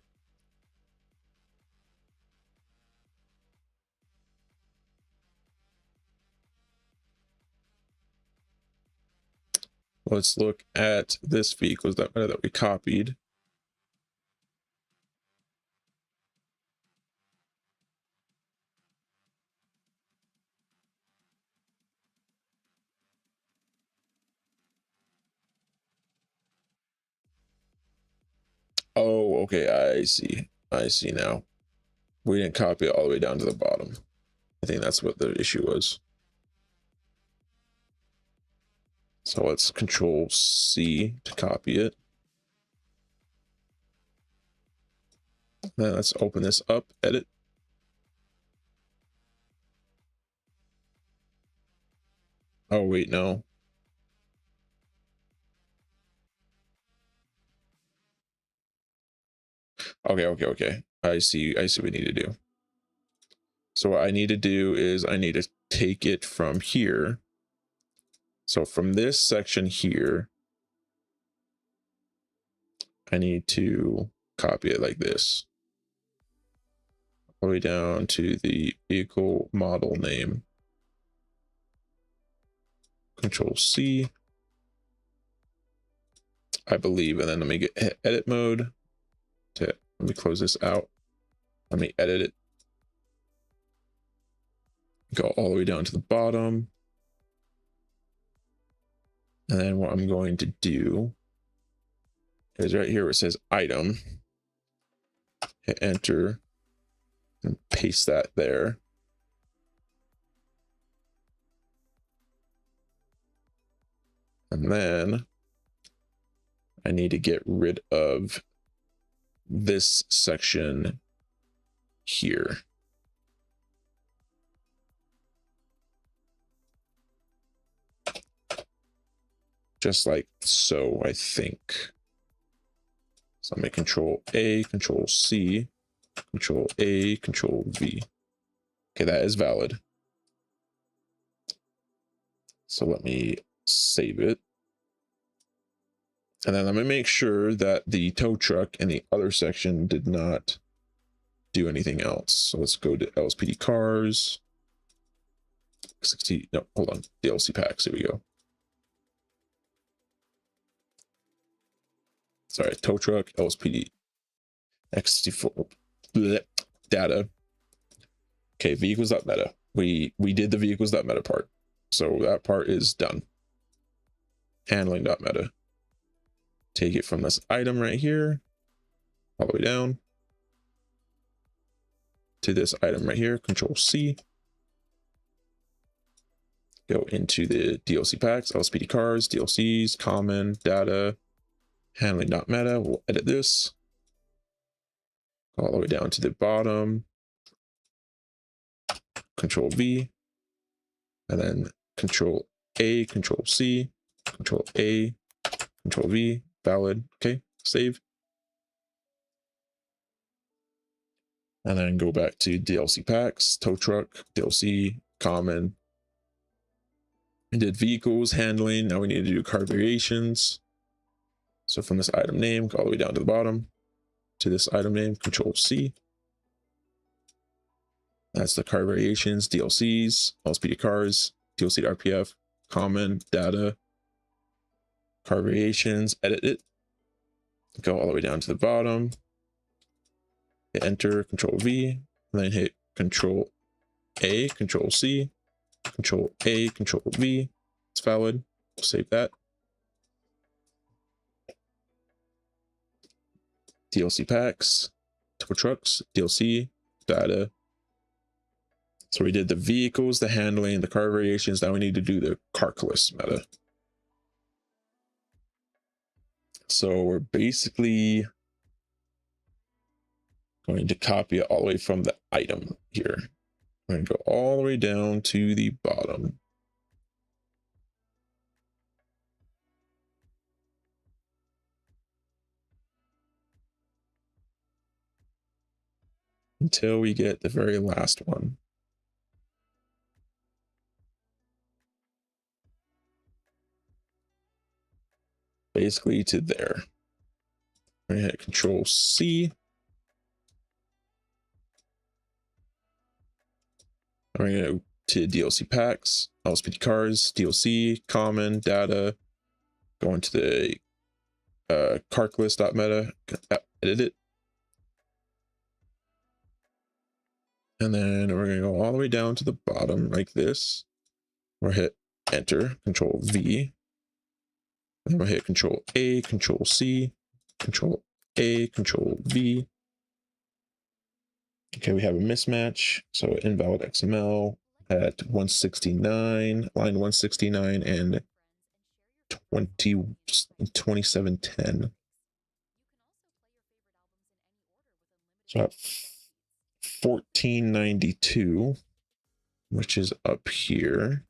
Let's look at this vehicles.meta that we copied. Oh, okay, I see now. We didn't copy it all the way down to the bottom. I think that's what the issue was. So let's Control C to copy it. Then let's open this up, edit. Oh, wait, no. Okay. I see what we need to do. So what I need to do is I need to take it from here. So from this section here, I need to copy it like this. All the way down to the vehicle model name. Control C, I believe, and then let me get edit mode to Let me close this out. Let me edit it. Go all the way down to the bottom. And then what I'm going to do is right here where it says item, hit enter and paste that there. And then I need to get rid of this section here. Just like so, I think. So I'm going to Control A, Control C, Control A, Control V. Okay, that is valid. So let me save it. And then let me make sure that the tow truck in the other section did not do anything else. So let's go to LSPD cars. 60, no, hold on. DLC packs. Here we go. Sorry, tow truck, LSPD, X64, bleh, data. Okay, vehicles.meta. We did the vehicles.meta part. So that part is done. Handling.meta. Take it from this item right here, all the way down to this item right here, Control C. Go into the DLC packs, LSPD cars, DLCs, common, data, handling.meta. We'll edit this all the way down to the bottom. Control V, and then Control A, Control C, Control A, Control V, valid. Okay, save. And then go back to DLC packs, tow truck, DLC, common. We did vehicles, handling. Now we need to do car variations. So from this item name, go all the way down to the bottom to this item name, Control C. That's the car variations, DLCs, LSPD cars, DLC to RPF, common, data, car variations, edit it. Go all the way down to the bottom. Hit enter, Control V, and then hit Control A, Control C, Control A, Control V. It's valid. We'll save that. DLC packs, tow trucks, DLC, data. So we did the vehicles, the handling, the car variations. Now we need to do the carcless meta. So we're basically going to copy it all the way from the item here. We're going to go all the way down to the bottom. Until we get the very last one. Basically to there. We're going to hit Control C. We're going to go to DLC packs, LSPD cars, DLC, common, data. Go into the carcless.meta, edit it. And then we're going to go all the way down to the bottom like this. We'll hit enter, Control V. And then we'll hit Control A, Control C, Control A, Control V. Okay, we have a mismatch. So invalid XML at 169, line 169 and 2710. So at 1492, which is up here.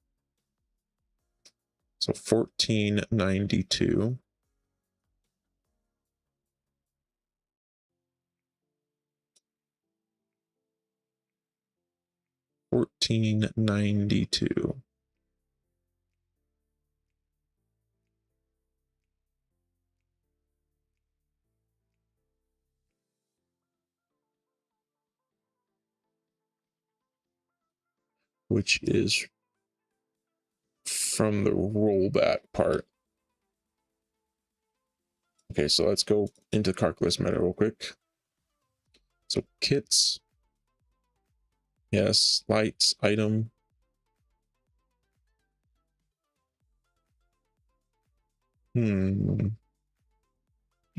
So 1492. Which is from the rollback part. Okay, so let's go into carcless meta real quick. So kits. Yes, lights, item. Where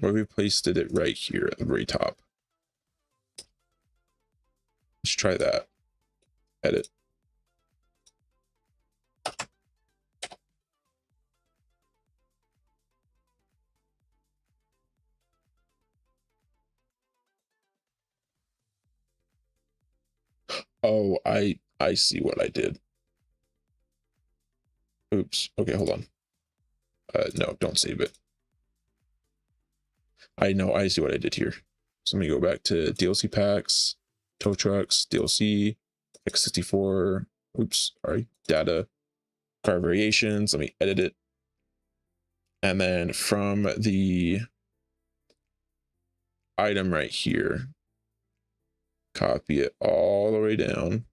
we placed it right here at the very top. Let's try that. Edit. Oh, I see what I did. Oops. Okay, hold on. No, don't save it. I know, I see what I did here. So let me go back to DLC packs, tow trucks, DLC, X64, oops, sorry, data, car variations. Let me edit it. And then from the item right here, copy it all the way down.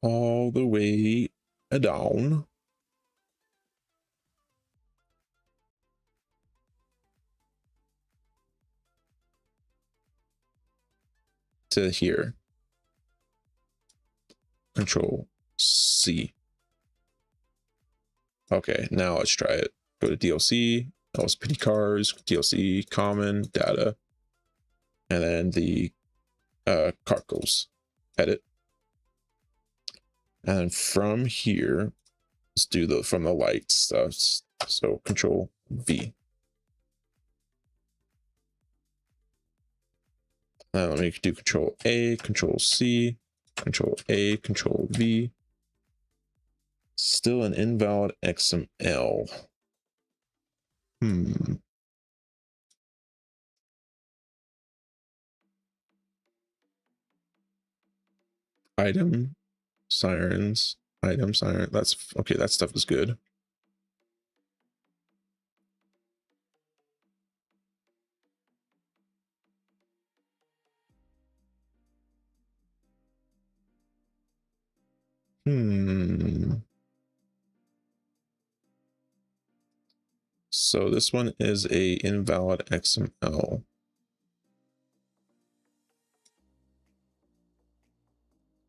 All the way down. To here. Control C. Okay, now let's try it. Go to DLC, LSPD cars, DLC, common, data, and then the cargoes. Edit. And then from here, let's do the from the light stuff. So Control V. Let me do Control A, Control C, Control A, Control V. Still an invalid XML. Item, sirens, item, siren. That's okay. That stuff is good. So this one is a invalid XML.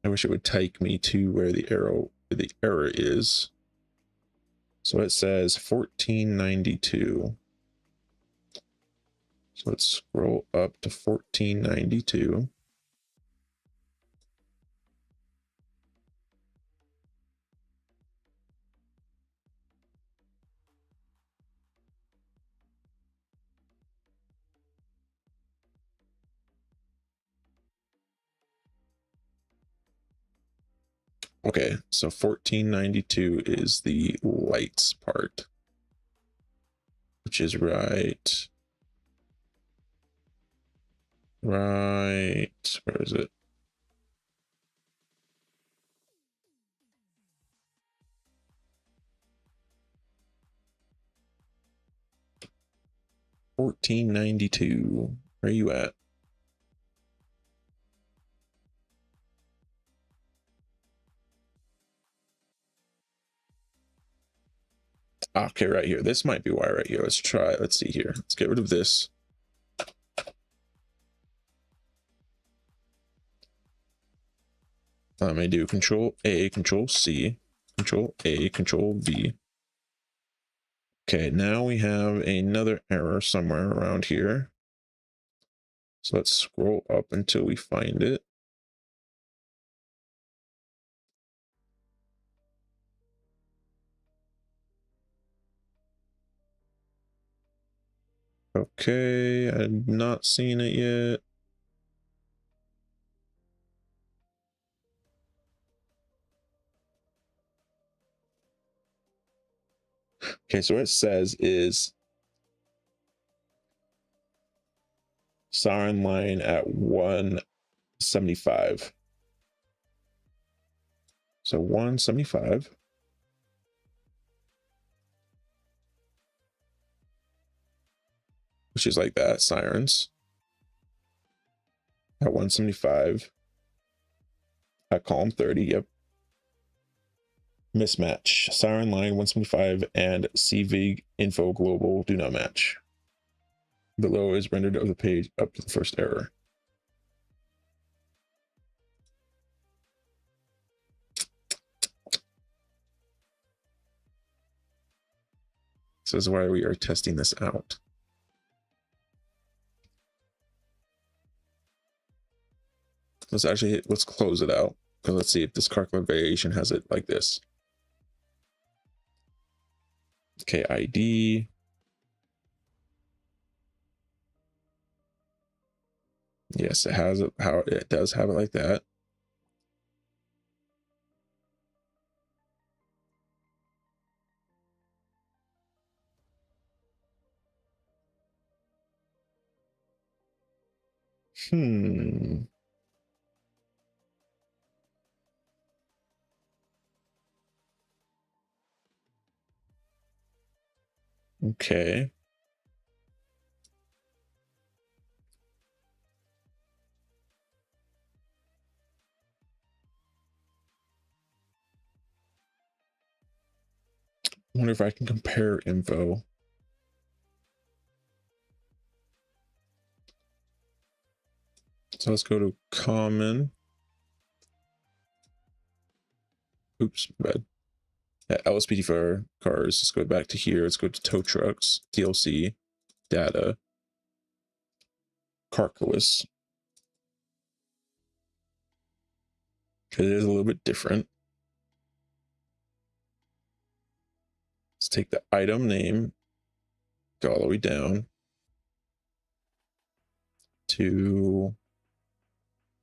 I wish it would take me to where the error is. So it says 1492. So let's scroll up to 1492. Okay, so 1492 is the lights part, which is right. Where is it? $14.92. Where are you at? Okay, right here. This might be why right here. Let's try. Let's see here. Let's get rid of this. Let me do Control A, Control C, Control A, Control V. Okay, now we have another error somewhere around here. So let's scroll up until we find it. Okay, I've not seen it yet. Okay, so what it says is siren line at 175. So 175. Which is like that, sirens. At 175. At column 30, yep. Mismatch. Siren line 175 and CVig info global do not match. Below is rendered of the page up to the first error. This is why we are testing this out. Let's close it out. And let's see if this calculator variation has it like this. Okay, ID. Yes, it has it. How it does have it like that. Okay. I wonder if I can compare info. So let's go to common. Oops, bad. At LSPDFR cars, let's go back to here. Let's go to tow trucks, DLC, data, calculus. Because it is a little bit different. Let's take the item name, go all the way down to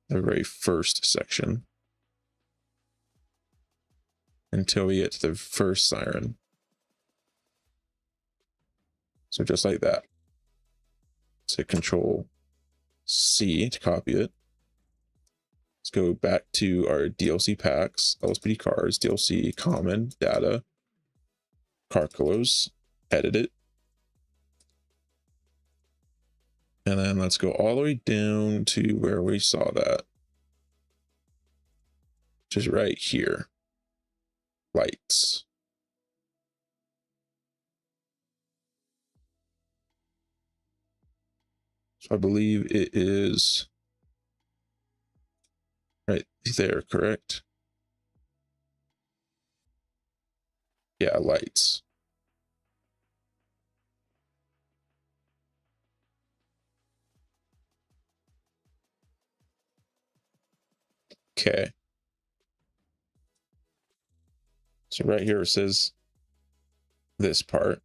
the very first section until we get to the first siren. So just like that. Let's hit Control C to copy it. Let's go back to our DLC packs, LSPD cars, DLC, common, data, calculus, edit it. And then let's go all the way down to where we saw that. Which is right here. Lights. So I believe it is right there, correct? Yeah, lights. Okay. So right here it says this part.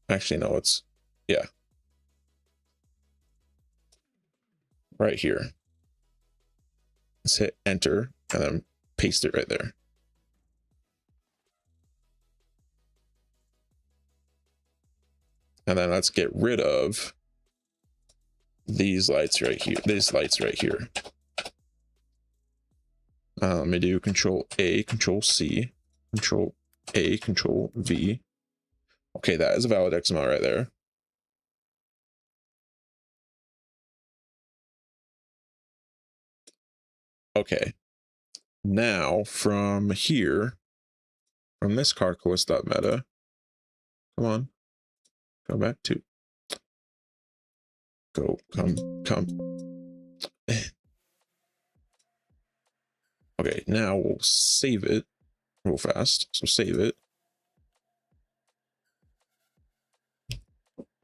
Actually, no, it's, yeah. Right here. Let's hit enter and then paste it right there. And then let's get rid of these lights right here. These lights right here. Let me do Control A, Control C, Control A, Control V. Okay, that is a valid XML right there. Okay. Now from here, from this calculus.meta, come on, go back to, come. Okay, now we'll save it real fast. So save it.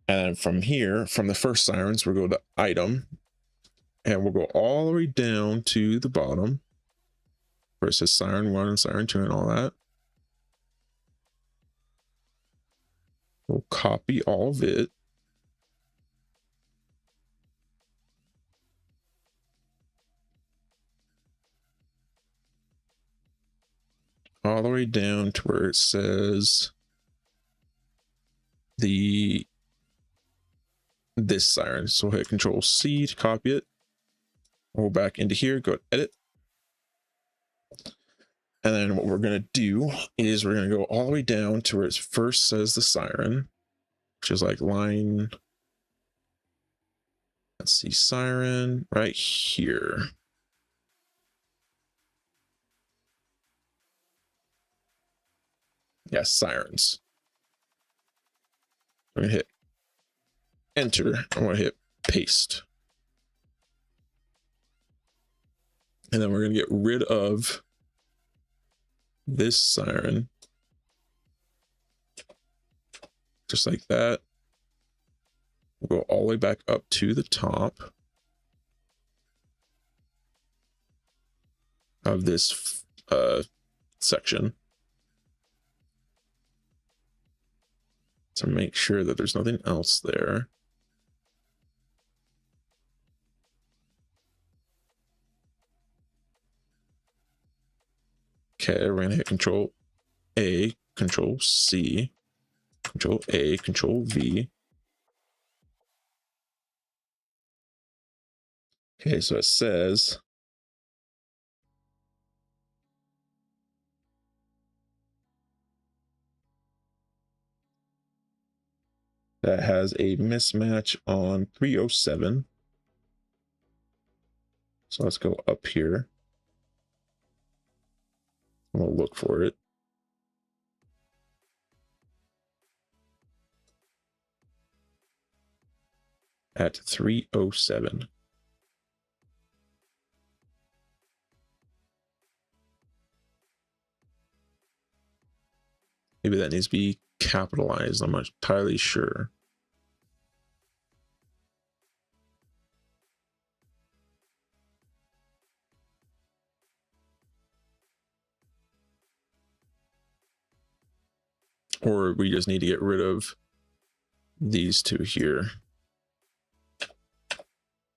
And then from here, from the first sirens, we'll go to item. And we'll go all the way down to the bottom. Where it says siren 1 and siren 2 and all that. We'll copy all of it. All the way down to where it says this siren. So we'll hit Control C to copy it. We'll go back into here, go to edit. And then what we're going to do is we're going to go all the way down to where it first says the siren, which is like line, let's see, siren right here. Yeah, sirens. I'm gonna hit enter. I'm gonna hit paste. And then we're gonna get rid of this siren. Just like that. We'll go all the way back up to the top of this section to make sure that there's nothing else there. Okay, we're gonna hit Control A, Control C, Control A, Control V. Okay, so it says that has a mismatch on 307. So let's go up here. We'll look for it. At 307. Maybe that needs to be capitalized. I'm not entirely sure. Or we just need to get rid of these two here.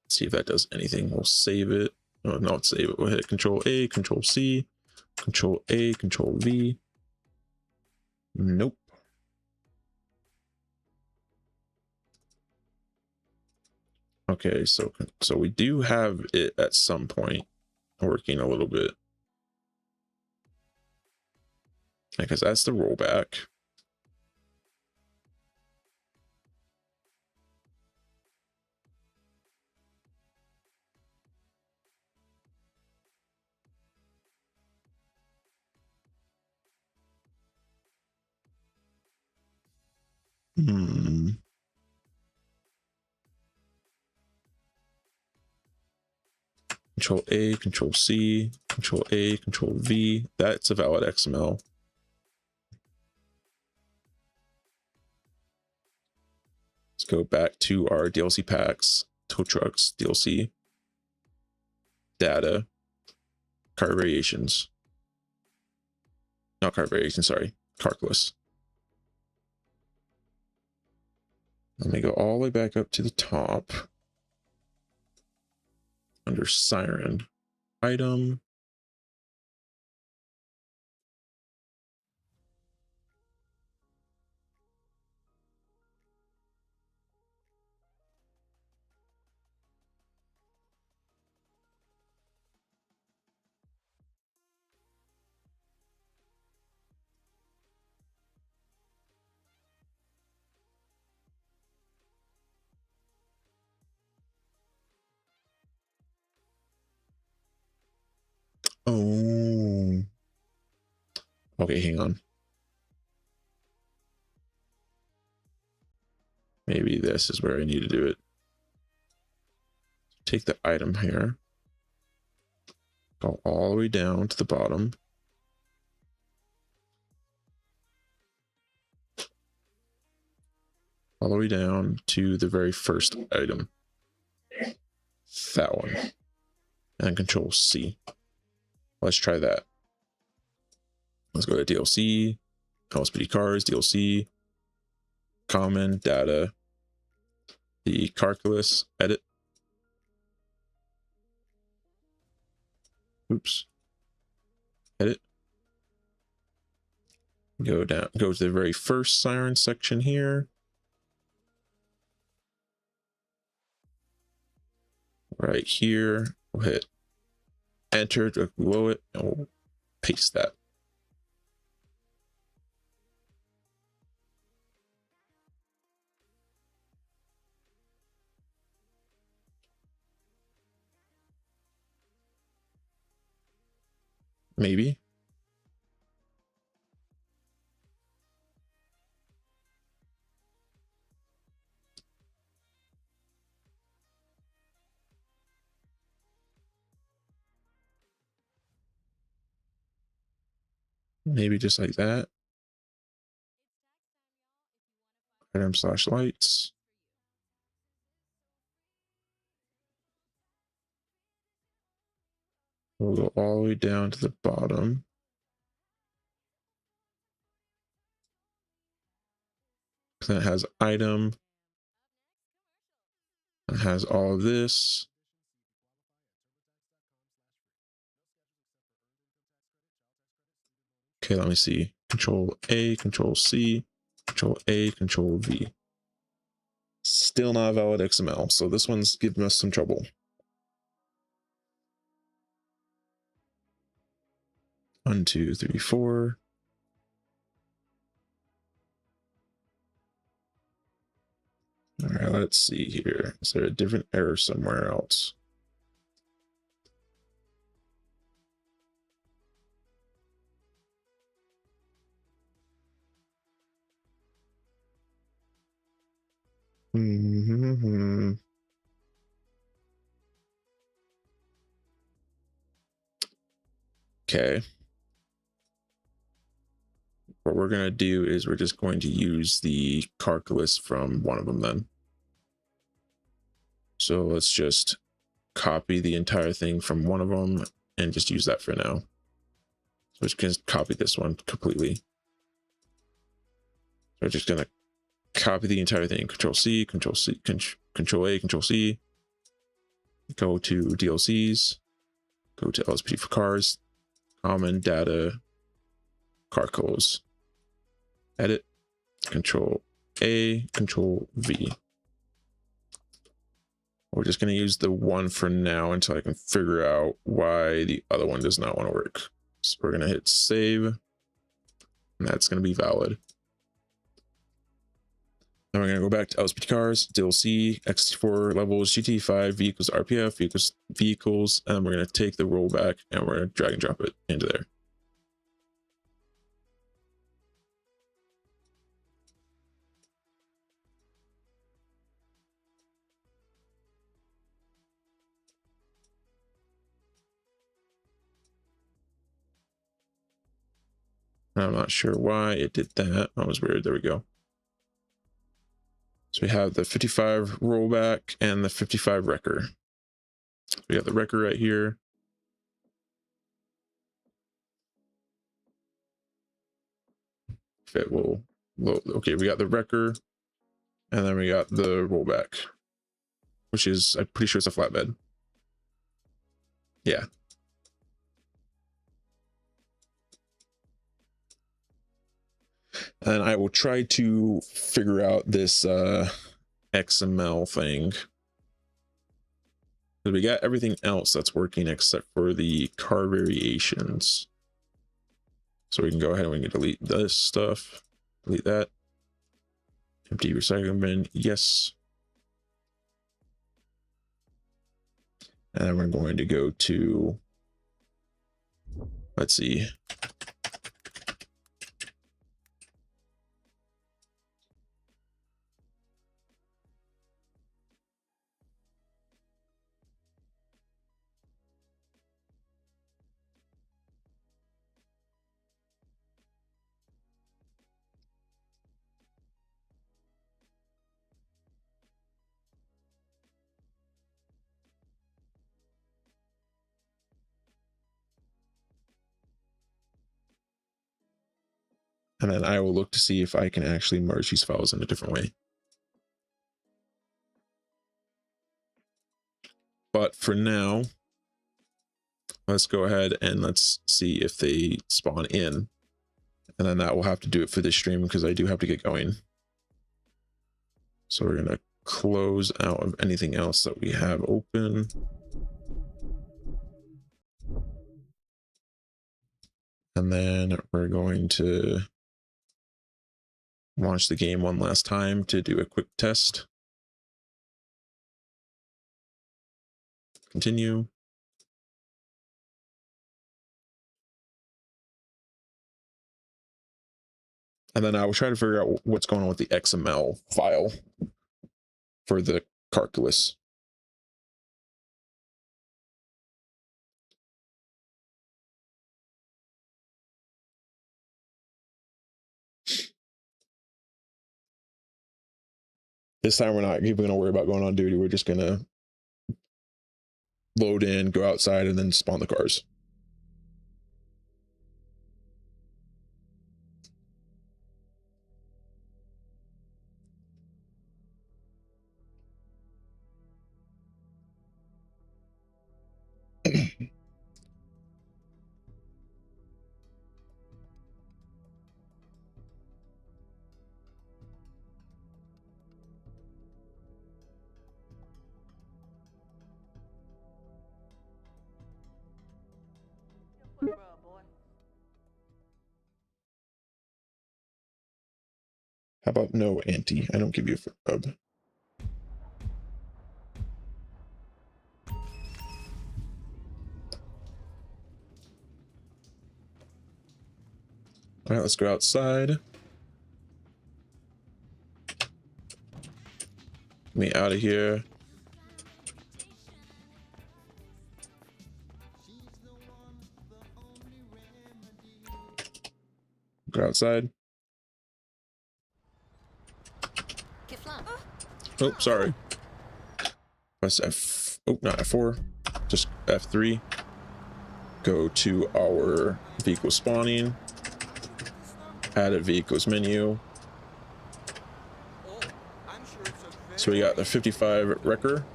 See if that does anything. We'll save it. Oh, not save it. We'll hit Control A, Control C, Control A, Control V. Nope. Okay, so we do have it at some point working a little bit. Because that's the rollback. Control A, Control C, Control A, Control V. That's a valid XML. Let's go back to our DLC packs, tow trucks, DLC, data, car variations. Not car variations, sorry, carcless. Let me go all the way back up to the top. Under siren, item. Oh. Okay, hang on. Maybe this is where I need to do it. Take the item here. Go all the way down to the bottom. All the way down to the very first item. That one. And Control C. Let's try that. Let's go to DLC, LSPD cars, DLC, common, data, the calculus, edit. Oops. Edit. Go down, go to the very first siren section here. Right here, we'll hit enter to below it, and we'll paste that. Maybe. Maybe just like that. Item/lights. We'll go all the way down to the bottom. Then it has item. It has all of this. Okay, let me see. Control A, Control C, Control A, Control V. Still not a valid XML, so this one's giving us some trouble. One, two, three, four. All right, let's see here. Is there a different error somewhere else? Okay. What we're going to do is we're just going to use the calculus from one of them then. So let's just copy the entire thing from one of them and just use that for now. So we're just going to copy this one completely. So we're just going to copy the entire thing. Control C, Control C, Control A, Control C. Go to DLCs. Go to LSPDFR for cars. Common data. Car codes. Edit. Control A, Control V. We're just going to use the one for now until I can figure out why the other one does not want to work. So we're going to hit save. And that's going to be valid. Then we're going to go back to LSPD cars, DLC, X4 levels, GT5, vehicles, RPF, vehicles, and then we're going to take the rollback and we're going to drag and drop it into there. I'm not sure why it did that. That was weird. There we go. So we have the 55 rollback and the 55 wrecker. We got the wrecker right here. If it will load. Okay, we got the wrecker and then we got the rollback, which is, I'm pretty sure it's a flatbed. Yeah. And I will try to figure out this XML thing. We got everything else that's working except for the car variations. So we can go ahead and we can delete this stuff. Delete that. Empty recycling bin. Yes. And then we're going to go to, let's see. And then I will look to see if I can actually merge these files in a different way. But for now, let's go ahead and let's see if they spawn in. And then that will have to do it for this stream because I do have to get going. So we're going to close out of anything else that we have open. And then we're going to launch the game one last time to do a quick test. Continue. And then I will try to figure out what's going on with the XML file for the calculus. This time we're not even going to worry about going on duty. We're just going to load in, go outside, and then spawn the cars. How about no, Auntie? I don't give you a rub. All right, let's go outside. Get me out of here. Go outside. Oh, sorry. Press F. Oh, not F4. Just F3. Go to our vehicle spawning. Added vehicles menu. So we got the 55 wrecker.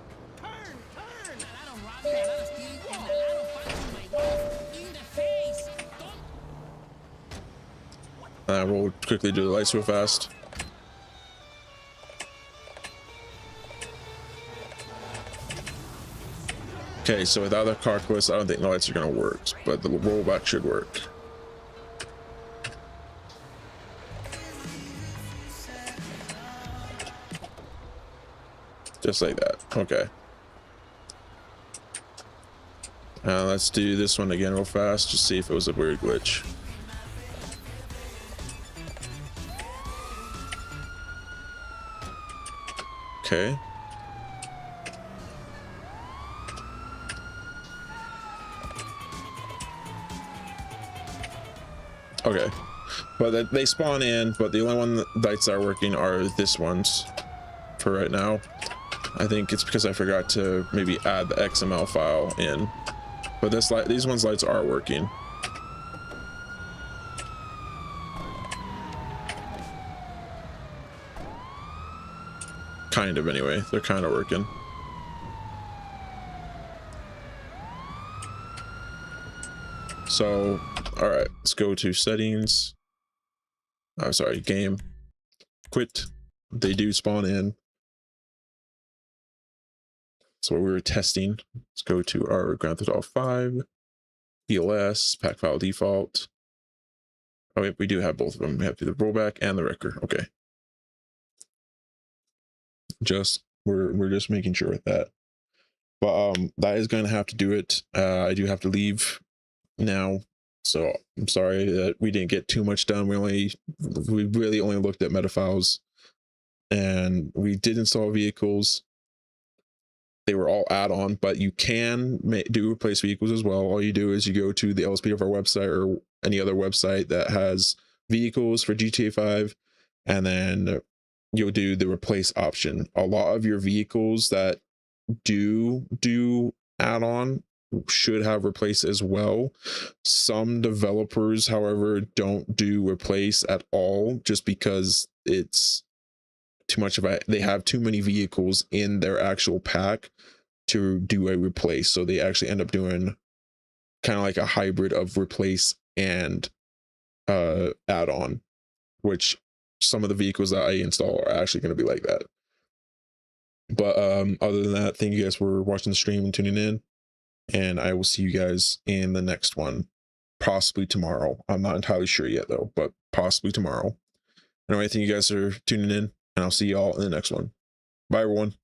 We'll quickly do the lights real fast. Okay, so without the carcass, I don't think the lights are going to work, but the rollback should work. Just like that. Okay. Let's do this one again real fast, just see if it was a weird glitch. Okay. Okay. But they spawn in, but the only one that lights are working are this ones for right now. I think it's because I forgot to maybe add the XML file in. But this light, these ones lights are working. Kind of, anyway. They're kind of working. So, all right, let's go to settings. I'm sorry, game. Quit. They do spawn in. So we were testing. Let's go to our Grand Theft Auto 5, ELS, pack file default. Oh, wait, we do have both of them. We have the rollback and the wrecker. Okay. We're just making sure with that. But that is going to have to do it. I do have to leave now, so I'm sorry that we didn't get too much done. We really only looked at meta files, and we did install vehicles. They were all add-on, but you can do replace vehicles as well. All you do is you go to the LSPDFR website or any other website that has vehicles for GTA 5, and then you'll do the replace option. A lot of your vehicles that do add-on should have replace as well. Some developers, however, don't do replace at all, just because it's too much of a, they have too many vehicles in their actual pack to do a replace, so they actually end up doing kind of like a hybrid of replace and add-on, which some of the vehicles that I install are actually going to be like that. But other than that, thank you guys for watching the stream and tuning in, and I will see you guys in the next one, possibly tomorrow. I'm not entirely sure yet though, but possibly tomorrow. Anyway, thank you guys for tuning in, and I'll see y'all in the next one. Bye everyone.